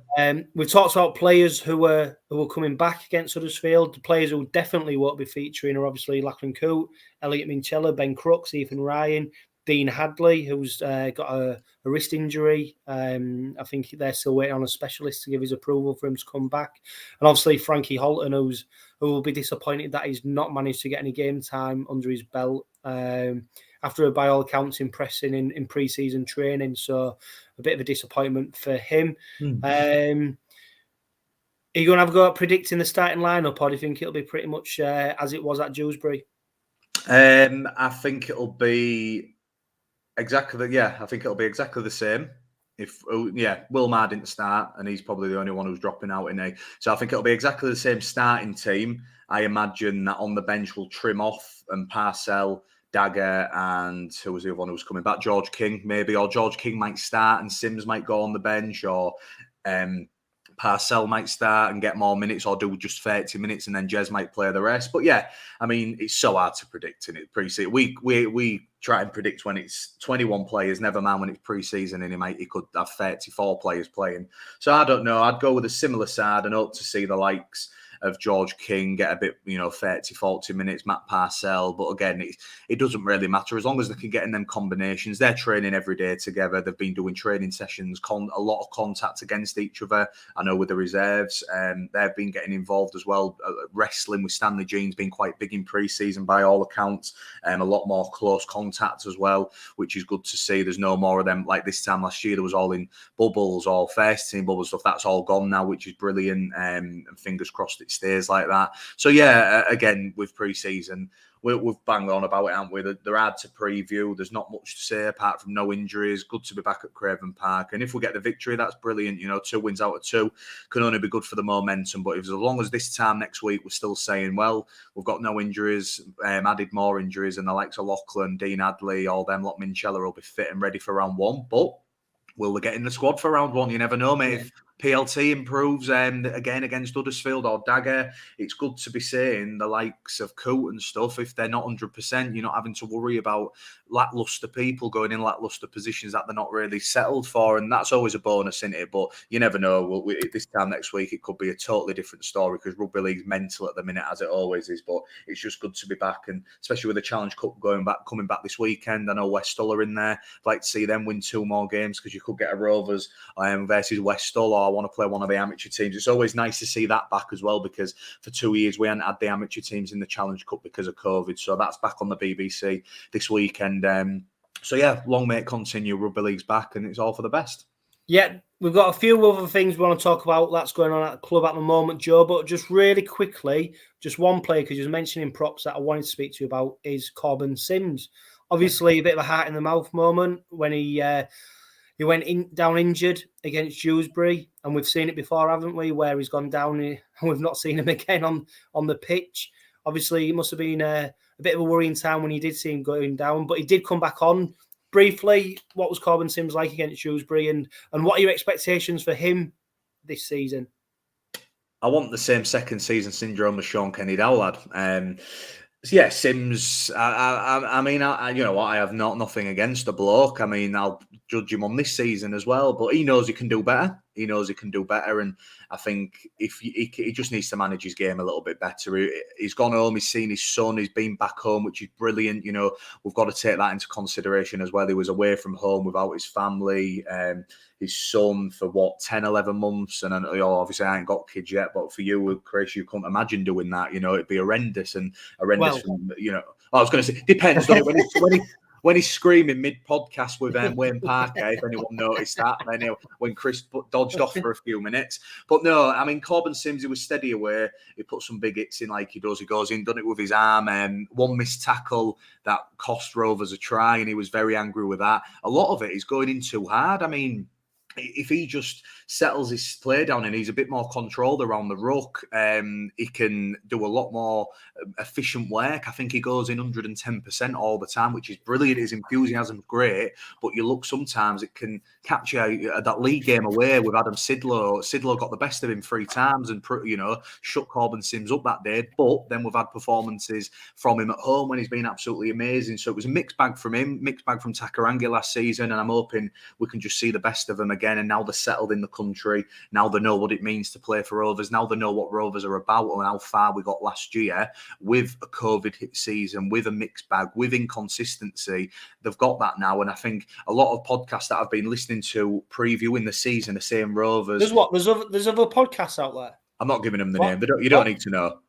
We've talked about players who are coming back against Huddersfield. The players who definitely won't be featuring are obviously 𝐂𝐿𝐾𝐿, Elliot Minchella, Ben Crooks, Ethan Ryan, Dean Hadley, who's got a wrist injury. I think they're still waiting on a specialist to give his approval for him to come back. And obviously Frankie Holton, who will be disappointed that he's not managed to get any game time under his belt after, by all accounts, impressing in pre-season training. So a bit of a disappointment for him. Are you going to have a go at predicting the starting lineup, or do you think it'll be pretty much as it was at Dewsbury? I think it'll be exactly the same. If Wilmar didn't start, and he's probably the only one who's dropping out in A. So I think it'll be exactly the same starting team. I imagine that on the bench will trim off and Parcell, Dagger, and who was the other one who was coming back? 𝐁𝐿𝐾 maybe, or 𝐁𝐿𝐾 might start and Sims might go on the bench, or Parcell might start and get more minutes, or do just 30 minutes and then Jez might play the rest. But yeah, I mean, it's so hard to predict in it pre-season. We try and predict when it's 21 players, never mind when it's pre-season, and he could have 34 players playing. So I don't know. I'd go with a similar side and hope to see the likes of 𝐁𝐿𝐾 get a bit, 30, 40 minutes, Matt Parcell. But again, it doesn't really matter as long as they can get in them combinations. They're training every day together. They've been doing training sessions, a lot of contact against each other. I know with the reserves, they've been getting involved as well. Wrestling with Stanley Jean's been quite big in pre-season by all accounts. A lot more close contact as well, which is good to see. There's no more of them like this time last year. There was all in bubbles, all first team bubble stuff. That's all gone now, which is brilliant. And fingers crossed it stays like that. So yeah, again, with pre-season, we've banged on about it, haven't we? They're hard to preview. There's not much to say apart from no injuries. Good to be back at Craven Park. And if we get the victory, that's brilliant. 2 wins out of 2 can only be good for the momentum. But as long as this time next week we're still saying, well, we've got no injuries, added more injuries, and the likes of Lachlan, Dean Hadley, all them lot, Minchella will be fit and ready for round 1. But will they get in the squad for round 1? You never know, mate. Yeah. If PLT improves again against Huddersfield or Dagger, it's good to be saying the likes of 𝐀𝐿 and stuff. If they're not 100%, you're not having to worry about lacklustre people going in lacklustre positions that they're not really settled for, and that's always a bonus, isn't it? But you never know. This time next week, it could be a totally different story because Rugby League's mental at the minute, as it always is. But it's just good to be back, and especially with the Challenge Cup coming back this weekend. I know Westall are in there. I'd like to see them win 2 more games because you could get a Rovers versus Westall, or I want to play one of the amateur teams. It's always nice to see that back as well because for 2 years we hadn't had the amateur teams in the Challenge Cup because of COVID. So that's back on the BBC this weekend. So yeah, long may it continue. Rugby League's back and it's all for the best. Yeah, we've got a few other things we want to talk about that's going on at the club at the moment, Joe, but just really quickly, just one player, because you were mentioning props that I wanted to speak to you about is Corbin Sims. Obviously, a bit of a heart in the mouth moment when he went down injured against Dewsbury, and we've seen it before, haven't we, where he's gone down and we've not seen him again on the pitch. Obviously, it must have been a bit of a worrying time when you did see him going down, but he did come back on. Briefly, what was Corbin Sims like against Dewsbury, and what are your expectations for him this season? I want the same second season syndrome as 𝐁𝐾𝐿, lad. Yeah, Sims. I mean, you know what? I have nothing against the bloke. I mean, I'll judge him on this season as well, but he knows he can do better. He knows he can do better, and I think if he just needs to manage his game a little bit better. He's gone home. He's seen his son. He's been back home, which is brilliant. We've got to take that into consideration as well. He was away from home without his family, his son for 10, 11 months, and obviously I ain't got kids yet. But for you, Chris, you couldn't imagine doing that. It'd be horrendous and horrendous. Well, I was going to say depends. when he's screaming mid-podcast with Wayne Parker, if anyone noticed that, then when Chris dodged off for a few minutes. But no, I mean, 𝐁𝐵𝐵𝐶𝐵𝐿, he was steady away. He put some big hits in like he does. He goes in, done it with his arm. One missed tackle that cost Rovers a try, and he was very angry with that. A lot of it is going in too hard. I mean, if he just settles his play down and he's a bit more controlled around the ruck, he can do a lot more efficient work. I think he goes in 110% all the time, which is brilliant. His enthusiasm's great, but you look sometimes it can catch you at that league game away with Adam Sidlow. Sidlow got the best of him 3 times and, shut 𝐁𝐵𝐵𝐶𝐵𝐿 up that day. But then we've had performances from him at home when he's been absolutely amazing. So it was a mixed bag from him, mixed bag from 𝚂𝐾𝐿 last season, and I'm hoping we can just see the best of them again. And now they're settled in the country. Now they know what it means to play for Rovers. Now they know what Rovers are about and how far we got last year with a COVID hit season, with a mixed bag, with inconsistency. They've got that now. And I think a lot of podcasts that I've been listening to previewing the season are saying Rovers. There's other podcasts out there. I'm not giving them the name. You don't need to know.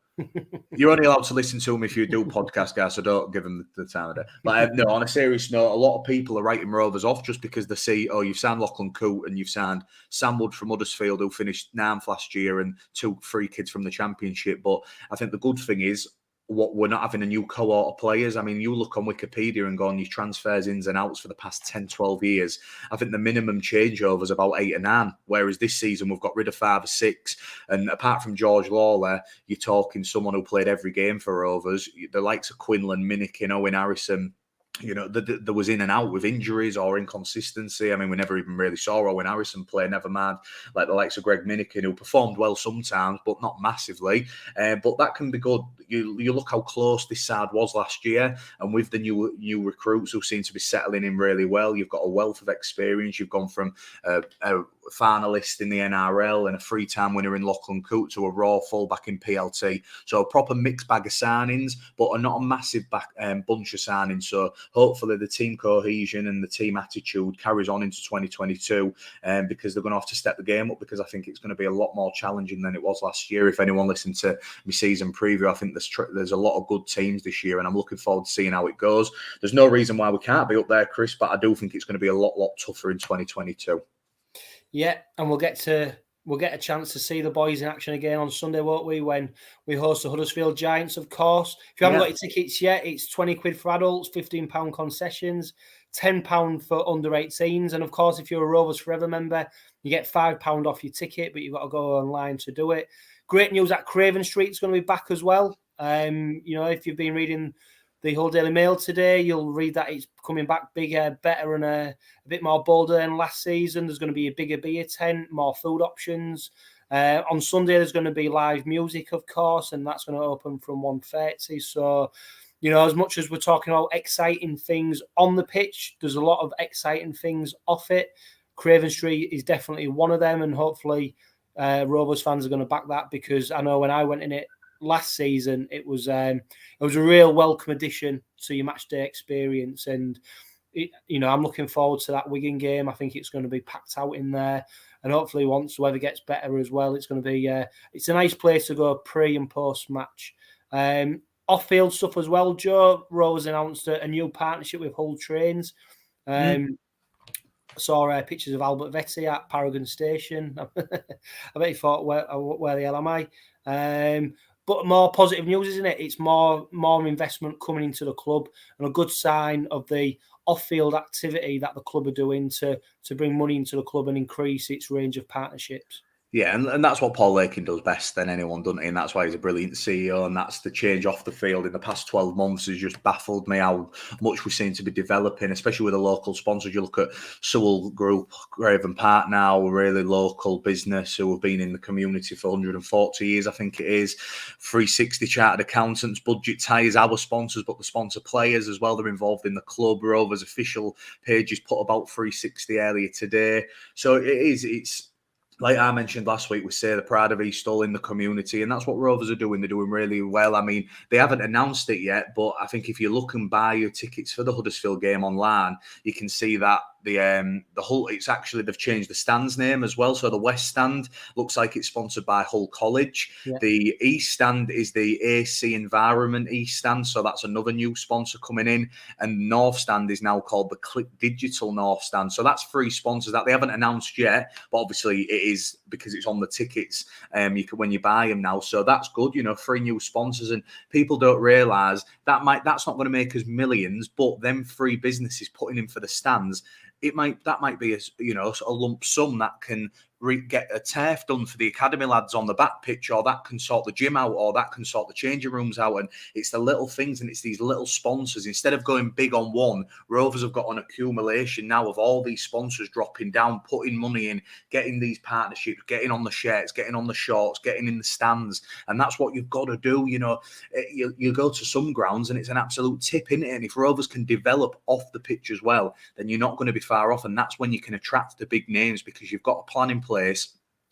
You're only allowed to listen to them if you do podcast, guys, so don't give them the time of day. But no, on a serious note, a lot of people are writing Rovers off just because they see, you've signed 𝐂𝐿𝐾𝐿 and you've signed Sam Wood from Huddersfield, who finished 9th last year, and 2 free kids from the Championship. But I think the good thing is, we're not having a new cohort of players. I mean, you look on Wikipedia and go on your transfers ins and outs for the past 10, 12 years. I think the minimum changeover is about 8 or 9, whereas this season we've got rid of 5 or 6. And apart from George Lawler, you're talking someone who played every game for Rovers. The likes of Quinlan, Minikin, Owen Harrison, there was in and out with injuries or inconsistency. I mean, we never even really saw Owen Harrison play, never mind like the likes of Greg Minikin, who performed well sometimes, but not massively. But that can be good. You look how close this side was last year, and with the new recruits who seem to be settling in really well, you've got a wealth of experience. You've gone from a finalist in the NRL and a 3-time winner in 𝐁𝐿𝐾𝐿 to a raw fullback in PLT. So a proper mixed bag of signings, but not a massive bunch of signings. So hopefully the team cohesion and the team attitude carries on into 2022, because they're going to have to step the game up, because I think it's going to be a lot more challenging than it was last year. If anyone listened to my season preview, I think there's a lot of good teams this year, and I'm looking forward to seeing how it goes. There's no reason why we can't be up there, Chris, but I do think it's going to be a lot tougher in 2022. Yeah, and we'll get a chance to see the boys in action again on Sunday, won't we? When we host the Huddersfield Giants, of course. If you haven't got your tickets yet, it's £20 for adults, £15 concessions, £10 for under 18s, and of course, if you're a Rovers Forever member, you get £5 off your ticket, but you've got to go online to do it. Great news that Craven Street is going to be back as well. If you've been reading the Hull Daily Mail today, you'll read that it's coming back bigger, better, and a bit more bolder than last season. There's going to be a bigger beer tent, more food options. On Sunday, there's going to be live music, of course, and that's going to open from 1:30. So, as much as we're talking about exciting things on the pitch, there's a lot of exciting things off it. Craven Street is definitely one of them, and hopefully Rovers fans are going to back that, because I know when I went in it last season, it was a real welcome addition to your match day experience, and I'm looking forward to that Wigan game. I think it's going to be packed out in there, and hopefully once the weather gets better as well, it's going to be it's a nice place to go pre and post match. Off-field stuff as well, Joe. Rovers announced a new partnership with Hull Trains. I saw pictures of Albert Vetty at Paragon Station. I bet he thought, where the hell am I? But more positive news, isn't it? It's more investment coming into the club, and a good sign of the off-field activity that the club are doing to bring money into the club and increase its range of partnerships. Yeah, and that's what Paul Lakin does best than anyone, doesn't he? And that's why he's a brilliant CEO, and that's the change off the field in the past 12 months has just baffled me how much we seem to be developing, especially with the local sponsors. You look at Sewell Group, Craven Park now, a really local business who have been in the community for 140 years, I think it is. 360 Chartered Accountants, Budget Tyres, our sponsors, but the sponsor players as well. They're involved in the club. Rovers official pages put about 360 earlier today. So it's like I mentioned last week, we say the pride of East Hull in the community, and that's what Rovers are doing. They're doing really well. I mean, they haven't announced it yet, but I think if you look and buy your tickets for the Huddersfield game online, you can see that the Hull. It's actually they've changed the stand's name as well. So the West Stand looks like it's sponsored by Hull College. Yeah. The East Stand is the AC Environment East Stand, so that's another new sponsor coming in. And North Stand is now called the Click Digital North Stand. So that's 3 sponsors that they haven't announced yet, but obviously it is because it's on the tickets. You can when you buy them now, so that's good. 3 new sponsors, and people don't realise that's not going to make us millions, but them 3 businesses putting in for the stands, that might be a lump sum that can get a turf done for the academy lads on the back pitch, or that can sort the gym out, or that can sort the changing rooms out. And it's the little things, and it's these little sponsors. Instead of going big on one, Rovers have got an accumulation now of all these sponsors dropping down, putting money in, getting these partnerships, getting on the shirts, getting on the shorts, getting in the stands. And that's what you've got to do. You go to some grounds and it's an absolute tip, isn't it? And if Rovers can develop off the pitch as well, then you're not going to be far off. And that's when you can attract the big names, because you've got a plan in place.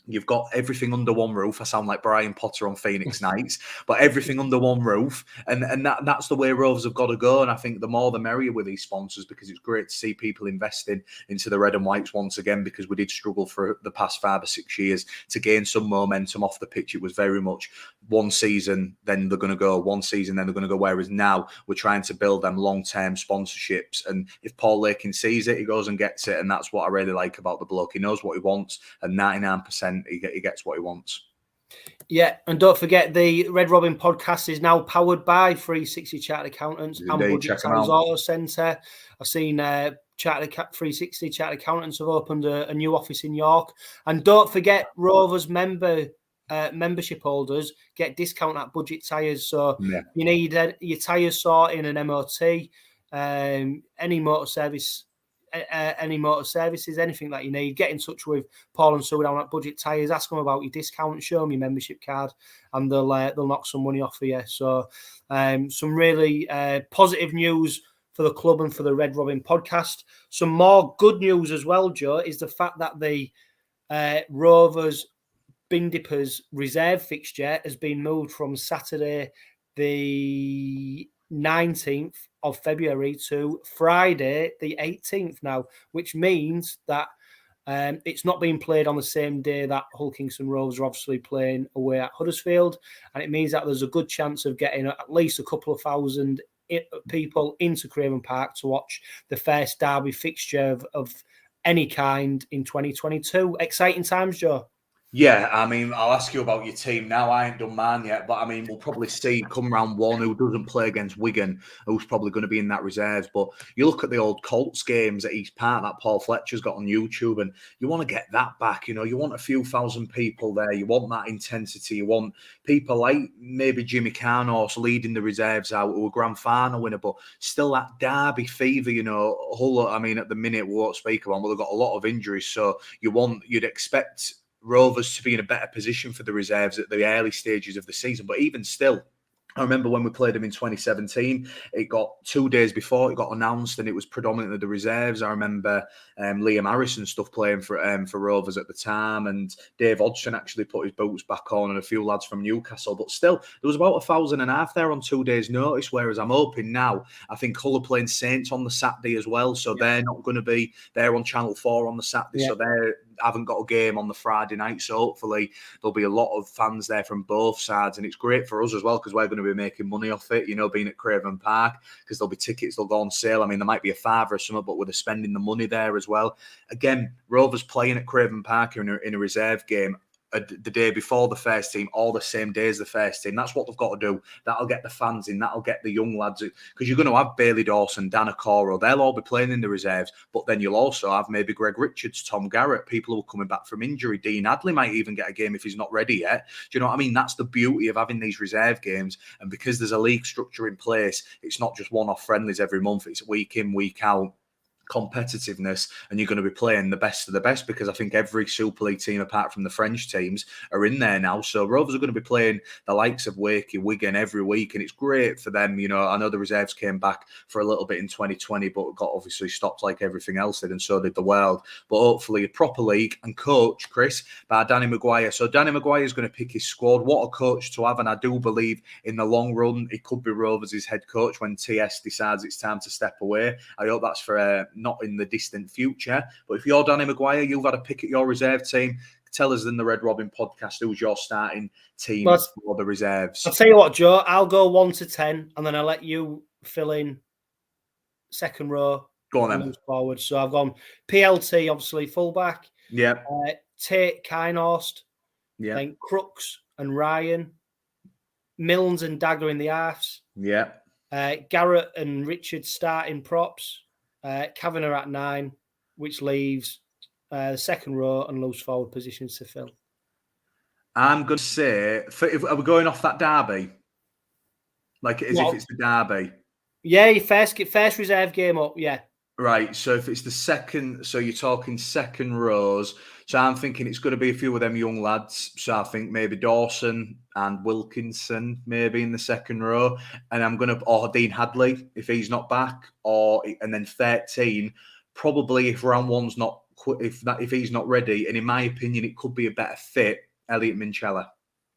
You've got everything under one roof. I sound like Brian Potter on Phoenix Nights, but everything under one roof. And that's the way Rovers have got to go. And I think the more the merrier with these sponsors, because it's great to see people investing into the red and whites once again, because we did struggle for the past 5 or 6 years to gain some momentum off the pitch. It was very much one season, then they're going to go, one season, then they're going to go. Whereas now we're trying to build them long-term sponsorships. And if Paul Lakin sees it, he goes and gets it. And that's what I really like about the bloke. He knows what he wants, and 99% he gets what he wants. Yeah, and don't forget the Red Robin podcast is now powered by 360 Chartered Accountants and Budget Times Auto Centre. I've seen 360 Chartered Accountants have opened a new office in York. And don't forget, Rovers membership holders get discount at Budget Tyres. So you need your tyres sorting and MOT, any motor services, anything that you need, get in touch with Paul and Sue down at Budget Tyres, ask them about your discount, show them your membership card, and they'll knock some money off for you. So some really positive news for the club and for the Red Robin podcast. Some more good news as well, Joe, is the fact that the Rovers Bin Dippers reserve fixture has been moved from Saturday the 19th of February to Friday the 18th now, which means that it's not being played on the same day that Hull Kingston Rovers are obviously playing away at Huddersfield, and it means that there's a good chance of getting at least a couple of thousand people into Craven Park to watch the first derby fixture of any kind in 2022. Exciting times, Joe. Yeah, I mean, I'll ask you about your team now. I ain't done mine yet, but I mean, we'll probably see come round 1 who doesn't play against Wigan, who's probably going to be in that reserves. But you look at the old Colts games at East Park that Paul Fletcher's got on YouTube, and you want to get that back. You want a few thousand people there. You want that intensity. You want people like maybe Jimmy Carnos leading the reserves out, who a grand final winner, but still that derby fever. Hull, I mean, at the minute we won't speak about, but they've got a lot of injuries, so you'd expect Rovers to be in a better position for the reserves at the early stages of the season. But even still, I remember when we played them in 2017, it got 2 days before it got announced, and it was predominantly the reserves. I remember Liam Harrison stuff playing for Rovers at the time, and Dave Hodgson actually put his boots back on, and a few lads from Newcastle. But still, there was about 1,500 there on 2 days' notice, whereas I'm hoping now, I think Hull are playing Saints on the Saturday as well, so they're not going to be there on Channel 4 on the Saturday, so they haven't got a game on the Friday night, so hopefully there'll be a lot of fans there from both sides, and it's great for us as well, because we're going to be making money off it, being at Craven Park, because there'll be tickets, they'll go on sale. I mean, there might be a £5 or something, but we're spending the money there as well. Again, Rovers playing at Craven Park in a reserve game the day before the first team, or the same day as the first team. That's what they've got to do. That'll get the fans in. That'll get the young lads, because you're going to have Bailey Dawson, Dan Okoro. They'll all be playing in the reserves, but then you'll also have maybe Greg Richards, Tom Garrett, people who are coming back from injury. Dean Adley might even get a game if he's not ready yet. Do you know what I mean? That's the beauty of having these reserve games. And because there's a league structure in place, it's not just one-off friendlies every month. It's week in, week out competitiveness, and you're going to be playing the best of the best, because I think every Super League team apart from the French teams are in there now. So Rovers are going to be playing the likes of Wakey, Wigan every week, and it's great for them. I know the reserves came back for a little bit in 2020, but got obviously stopped like everything else did, and so did the world. But hopefully a proper league, and coach Chris by Danny Maguire. So Danny Maguire is going to pick his squad. What a coach to have, and I do believe in the long run it could be Rovers' head coach when TS decides it's time to step away. I hope that's for not in the distant future. But if you're Danny Maguire, you've had a pick at your reserve team. Tell us in the Red Robin podcast who's your starting team for the reserves. I'll tell you what, Joe, I'll go 1 to 10, and then I'll let you fill in second row. Go on then. Forward. So I've gone PLT, obviously, fullback. Yeah. 𝚁𝐾𝐮𝐽. Yeah. Then Crooks and Ryan. Milnes and Dagger in the arse. Yeah. Garrett and Richard starting props. Kavanagh at 9, which leaves second row and loose forward positions to fill. I'm going to say, are we going off that derby? Like, as if it's the derby? Yeah, first reserve game up, yeah. Right, so if it's the second, so you're talking second rows. So I'm thinking it's going to be a few of them young lads. So I think maybe Dawson and Wilkinson maybe in the second row. And I'm going to, or Dean Hadley if he's not back, and then 13, probably if round one's not, if he's not ready. And in my opinion, it could be a better fit, 𝐿𝐼𝐾𝐿.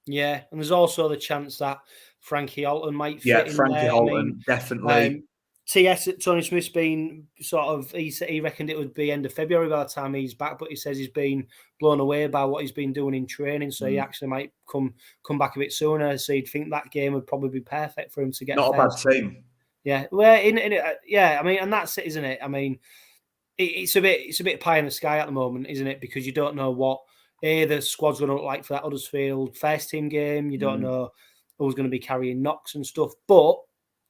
Yeah, and there's also the chance that Frankie Holton might fit in there. Yeah, Frankie Holton, definitely. TS at Tony Smith's been sort of, he reckoned it would be end of February by the time he's back, but he says he's been blown away by what he's been doing in training, so he actually might come back a bit sooner. So you'd think that game would probably be perfect for him to get. Not a bad team. Yeah, well, yeah, I mean, and that's it, isn't it? I mean, it's a bit pie in the sky at the moment, isn't it? Because you don't know what the squad's going to look like for that Huddersfield first team game. You don't know who's going to be carrying knocks and stuff, but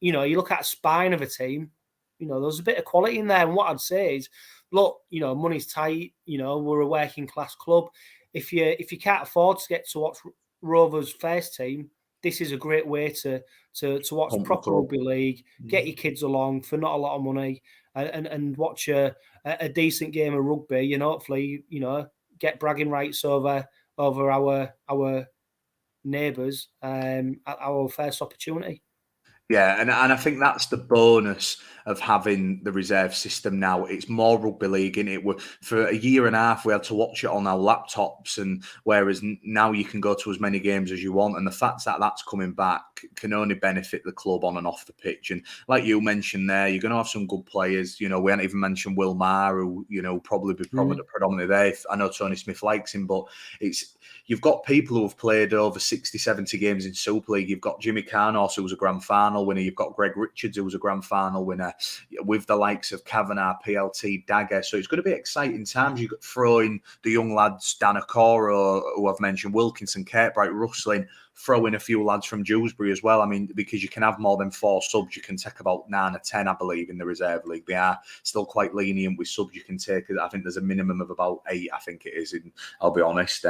you know, you look at a spine of a team, you know, there's a bit of quality in there. And what I'd say is, look, you know, money's tight, you know, we're a working class club. If you can't afford to get to watch Rovers first team, this is a great way to watch proper rugby league, get your kids along for not a lot of money and watch a decent game of rugby and hopefully, you know, get bragging rights over our neighbours at our first opportunity. Yeah, and I think that's the bonus of having the reserve system now. It's more rugby league in it. For a year and a half, we had to watch it on our laptops, and whereas now you can go to as many games as you want. And the fact that that's coming back can only benefit the club on and off the pitch. And like you mentioned there, you're going to have some good players. You know, we haven't even mentioned Will Maher, who, you know, probably be predominantly there. I know Tony Smith likes him, but you've got people who have played over 60, 70 games in Super League. You've got 𝐁𝐾𝐿, who was a grand final winner. You've got Greg Richards, who was a grand final winner, with the likes of Kavanagh, PLT, Dagger. So it's going to be exciting times. You could throw in the young lads, Dan Okoro, who I've mentioned, Wilkinson, Kirkbright, Russlin, throw in a few lads from Dewsbury as well. I mean, because you can have more than 4 subs, you can take about 9 or 10, I believe, in the reserve league. They are still quite lenient with subs you can take. I think there's a minimum of about 8, I think it is. And I'll be honest,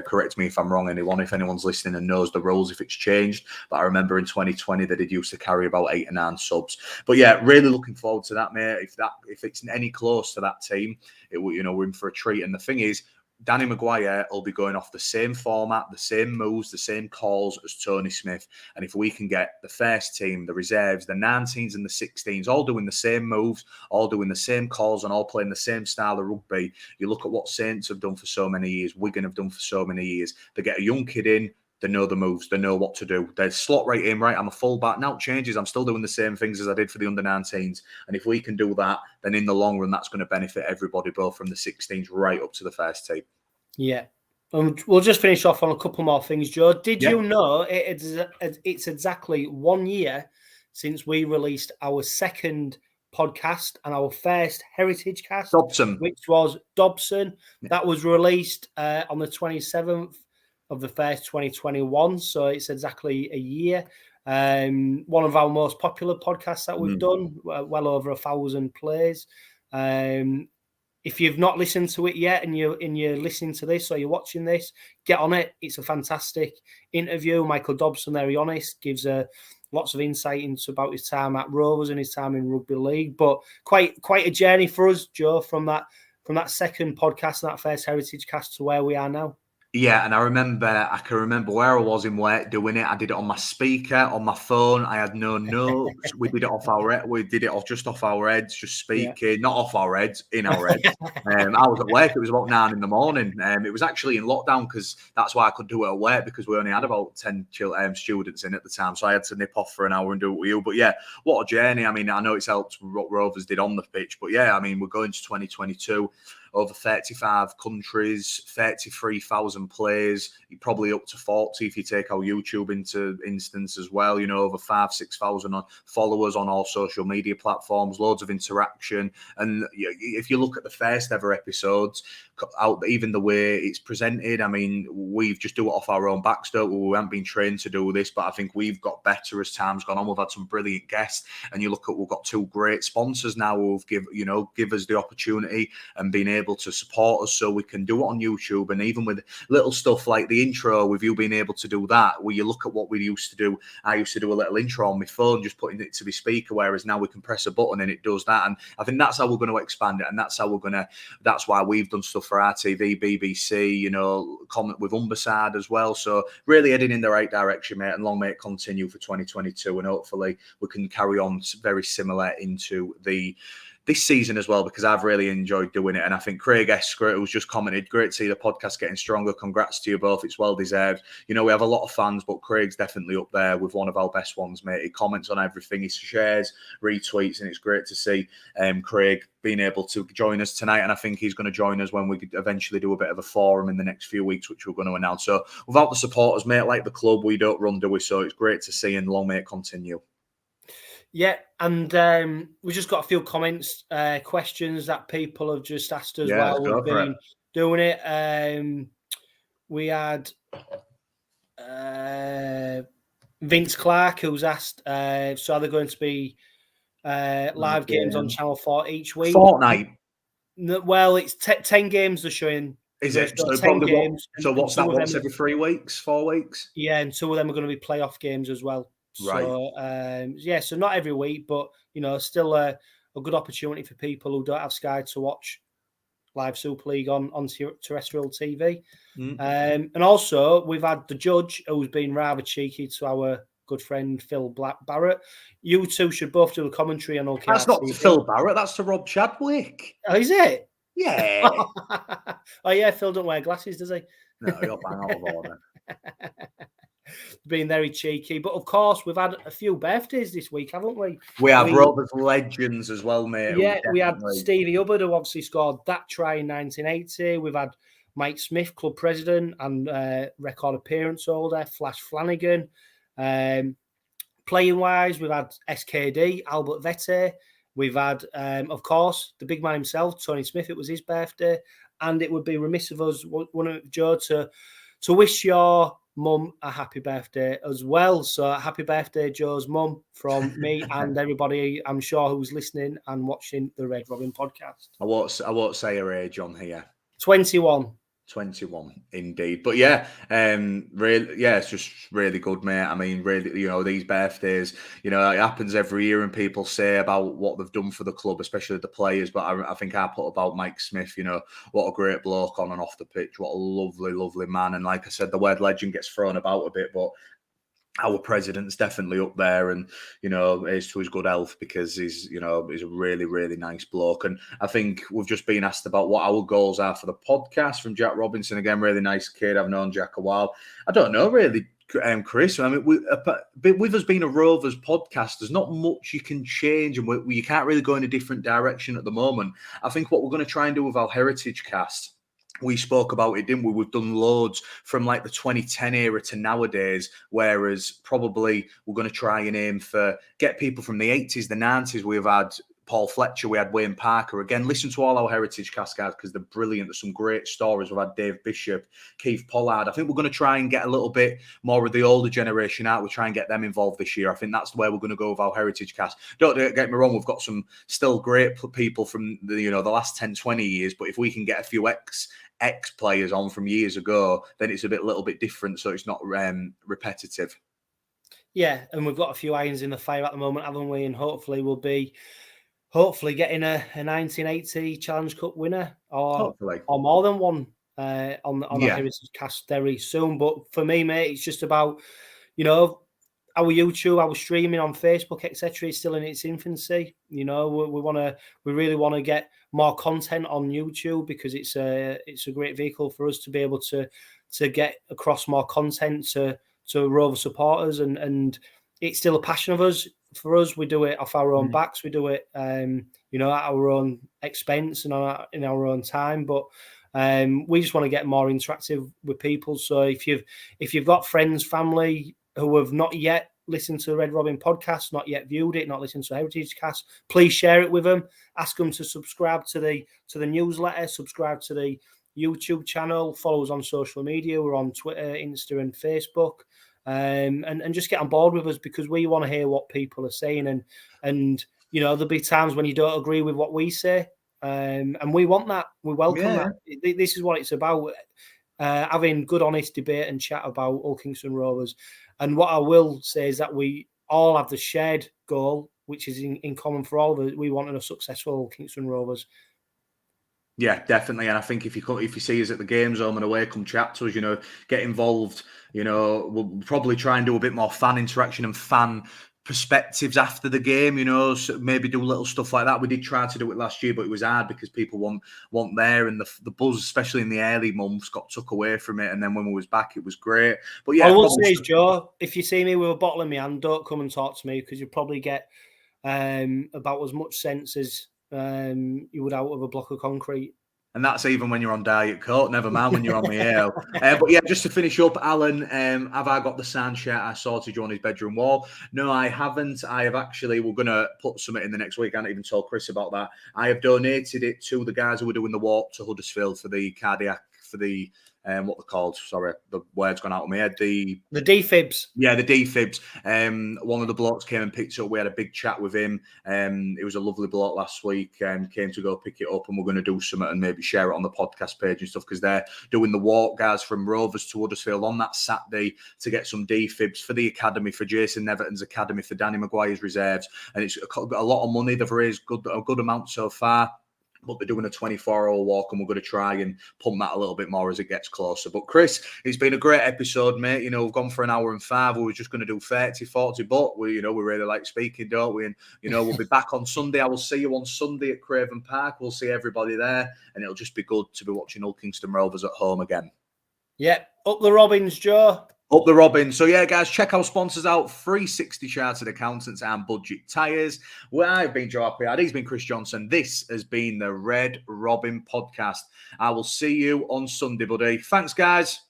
correct me if I'm wrong, if anyone's listening and knows the rules, if it's changed. But I remember in 2020 they did used to carry about 8 or 9 subs. But yeah, really looking forward to that, mate. If it's any close to that team, we're in for a treat. And the thing is, Danny Maguire will be going off the same format, the same moves, the same calls as Tony Smith. And if we can get the first team, the reserves, the 19s and the 16s, all doing the same moves, all doing the same calls and all playing the same style of rugby, you look at what Saints have done for so many years, Wigan have done for so many years. They get a young kid in, they know the moves, they know what to do. They slot right in, right, I'm a fullback. Now it changes, I'm still doing the same things as I did for the under-19s. And if we can do that, then in the long run, that's going to benefit everybody, both from the 16s right up to the first team. Yeah. We'll just finish off on a couple more things, Joe. Did you know it's exactly 1 year since we released our second podcast and our first heritage cast, Dobson, which was Dobson. Yeah. That was released on the 27th of the 1st, 2021. So it's exactly a year. One of our most popular podcasts that we've done, well over 1,000 plays. If you've not listened to it yet and you're listening to this or you're watching this, get on it. It's a fantastic interview. Michael Dobson, very honest, gives lots of insight into about his time at Rovers and his time in rugby league. But quite a journey for us, Joe, from that second podcast and that first heritage cast to where we are now. Yeah, and I can remember where I was in work doing it. I did it on my speaker, on my phone. I had no notes. We did it just off our heads, just speaking, not off our heads, in our heads. I was at work. It was about 9 a.m. It was actually in lockdown because that's why I could do it at work, because we only had about 10 students in at the time. So I had to nip off for an hour and do it with you. But yeah, what a journey. I mean, I know it's helped what Rovers did on the pitch, but yeah, I mean, we're going to 2022. Over 35 countries, 33,000 players, probably up to 40 if you take our YouTube into instance as well. You know, over 5,000-6,000 followers on all social media platforms, loads of interaction. And if you look at the first ever episodes, even the way it's presented, I mean, we've just do it off our own backs, don't we? We haven't been trained to do this, but I think we've got better as time's gone on. We've had some brilliant guests, and you look at, we've got 2 great sponsors now who've give us the opportunity and been able to support us so we can do it on YouTube. And even with little stuff like the intro, with you being able to do that, where you look at what we used to do, I used to do a little intro on my phone, just putting it to the speaker, whereas now we can press a button and it does that. And I think that's how we're going to expand it, and that's why we've done stuff for RTV, BBC, you know, comment with 𝐁𝐮𝐝𝐵𝐵𝐶𝐻 as well. So really heading in the right direction, mate, and long may it continue for 2022, and hopefully we can carry on very similar into this season as well, because I've really enjoyed doing it. And I think Craig Escott, who's just commented, great to see the podcast getting stronger. Congrats to you both. It's well deserved. You know, we have a lot of fans, but Craig's definitely up there with one of our best ones, mate. He comments on everything. He shares, retweets, and it's great to see Craig being able to join us tonight. And I think he's going to join us when we eventually do a bit of a forum in the next few weeks, which we're going to announce. So without the supporters, mate, like the club, we don't run, do we? So it's great to see, and long may it continue. Yeah, and we just got a few comments, questions that people have just asked us while we've been doing it. We had Vince Clark, who's asked, so are there going to be live games on Channel 4 each week? Fortnight. No, well, it's 10 games they're showing. Is it? So 10 games. So what's that? Once every 3 weeks, 4 weeks? Yeah, and 2 of them are going to be playoff games as well. Right. So, yeah, so not every week, but, you know, still a good opportunity for people who don't have Sky to watch live Super League on terrestrial TV. And also, we've had the judge, who's been rather cheeky to our good friend Phil Barrett. You two should both do a commentary on OKR. That's not to Phil Barrett, that's to Rob Chadwick. Oh, is it? Yeah. Oh, yeah, Phil don't wear glasses, does he? No, he'll bang out of order. Being very cheeky, but of course we've had a few birthdays this week, haven't we? We have Rovers legends as well, mate. Yeah, we had Stevie Hubbard, who obviously scored that try in 1980. We've had Mike Smith, club president and record appearance holder, Flash Flanagan. Playing wise, we've had SKD, 𝐵𝐵𝐵𝐵𝐵𝐵𝐵𝐵𝐵. We've had, of course, the big man himself, Tony Smith. It was his birthday, and it would be remiss of us, Joe, to wish your mum a happy birthday as well. So happy birthday, Joe's mum, from me and everybody, I'm sure, who's listening and watching the Red Robin podcast. I won't say her age on here. 21. 21, indeed. But yeah, really, yeah, it's just really good, mate. I mean, really, you know, these birthdays, you know, it happens every year, and people say about what they've done for the club, especially the players. But I think I put about Mike Smith, you know, what a great bloke on and off the pitch, what a lovely, lovely man. And like I said, the word legend gets thrown about a bit, but our president's definitely up there, and you know, here's to his good health, because he's a really, really nice bloke. And I think we've just been asked about what our goals are for the podcast from Jack Robinson. Again, really nice kid. I've known Jack a while. I don't know really, Chris. I mean, with us being a Rovers podcast, there's not much you can change, and you can't really go in a different direction at the moment. I think what we're going to try and do with our Heritage Cast, we spoke about it, didn't we? We've done loads from like the 2010 era to nowadays, whereas probably we're going to try and aim for get people from the 80s, the 90s. We've had Paul Fletcher, we had Wayne Parker. Again, listen to all our Heritage Cast guys, because they're brilliant. There's some great stories. We've had Dave Bishop, Keith Pollard. I think we're going to try and get a little bit more of the older generation out. We'll try and get them involved this year. I think that's where we're going to go with our Heritage Cast. Don't get me wrong, we've got some still great people from the last 10, 20 years, but if we can get a few ex players on from years ago, then it's a little bit different, so it's not repetitive. Yeah, and we've got a few irons in the fire at the moment, haven't we? And hopefully we'll be getting a 1980 Challenge Cup winner, or more than one. on a Heritage Cast very soon. But for me, mate, it's just about, our YouTube, our streaming on Facebook, etc., is still in its infancy. We really want to get more content on YouTube, because it's a great vehicle for us to be able to get across more content to Rover supporters, and it's still a passion of us. For us, we do it off our own backs. We do it, at our own expense and in our own time. But we just want to get more interactive with people. So if you've got friends, family who have not yet listened to the Red Robin podcast, not yet viewed it, not listened to Heritage Cast, please share it with them. Ask them to subscribe to the newsletter, subscribe to the YouTube channel, follow us on social media. We're on Twitter, Insta, and Facebook. And just get on board with us, because we want to hear what people are saying. And there'll be times when you don't agree with what we say. And we want that. We welcome that. This is what it's about. Having good, honest debate and chat about Hull Kingston Rovers. And what I will say is that we all have the shared goal, which is in common for all of us. We want a successful Hull Kingston Rovers. Yeah, definitely. And I think if you see us at the games, home and away, come chat to us, get involved. We'll probably try and do a bit more fan interaction and fan perspectives after the game, so maybe do little stuff like that. We did try to do it last year, but it was hard because people weren't there, and the buzz, especially in the early months, got took away from it. And then when we was back, it was great. But yeah, I will say, Joe, if you see me with a bottle in my hand, don't come and talk to me, because you'll probably get about as much sense as you would out of a block of concrete. And that's even when you're on Diet Coke, never mind when you're on the ale. But yeah, just to finish up, Alan, have I got the sound shirt I sorted you on his bedroom wall? No, I haven't. I have actually, we're going to put something in the next week. I haven't even told Chris about that. I have donated it to the guys who were doing the walk to Huddersfield for the cardiac, for the, what they're called. Sorry, the word's gone out of my head. The 𝐷𝐾𝐵s. Yeah, the 𝐷𝐾𝐵s. One of the blokes came and picked it up. We had a big chat with him. It was a lovely bloke last week. Came to go pick it up, and we're going to do something and maybe share it on the podcast page and stuff, because they're doing the walk, guys, from Rovers to Huddersfield on that Saturday to get some 𝐷𝐾𝐵s for the academy, for Jason Neverton's academy, for Danny Maguire's reserves. And it's got a lot of money. They've raised a good amount so far. But they're doing a 24-hour walk, and we're going to try and pump that a little bit more as it gets closer. But Chris, it's been a great episode, mate. We've gone for an hour and 5. We were just going to do 30, 40, but we really like speaking, don't we? And we'll be back on Sunday. I will see you on Sunday at Craven Park. We'll see everybody there, and it'll just be good to be watching Hull Kingston Rovers at home again. Yeah, up the Robins, Joe. Up the Robin. So yeah, guys, check our sponsors out: 360 Chartered Accountants and Budget Tyres. Where I've been Joe Appiard, he's been Chris Johnson. This has been the Red Robin Podcast. I will see you on Sunday, buddy. Thanks, guys.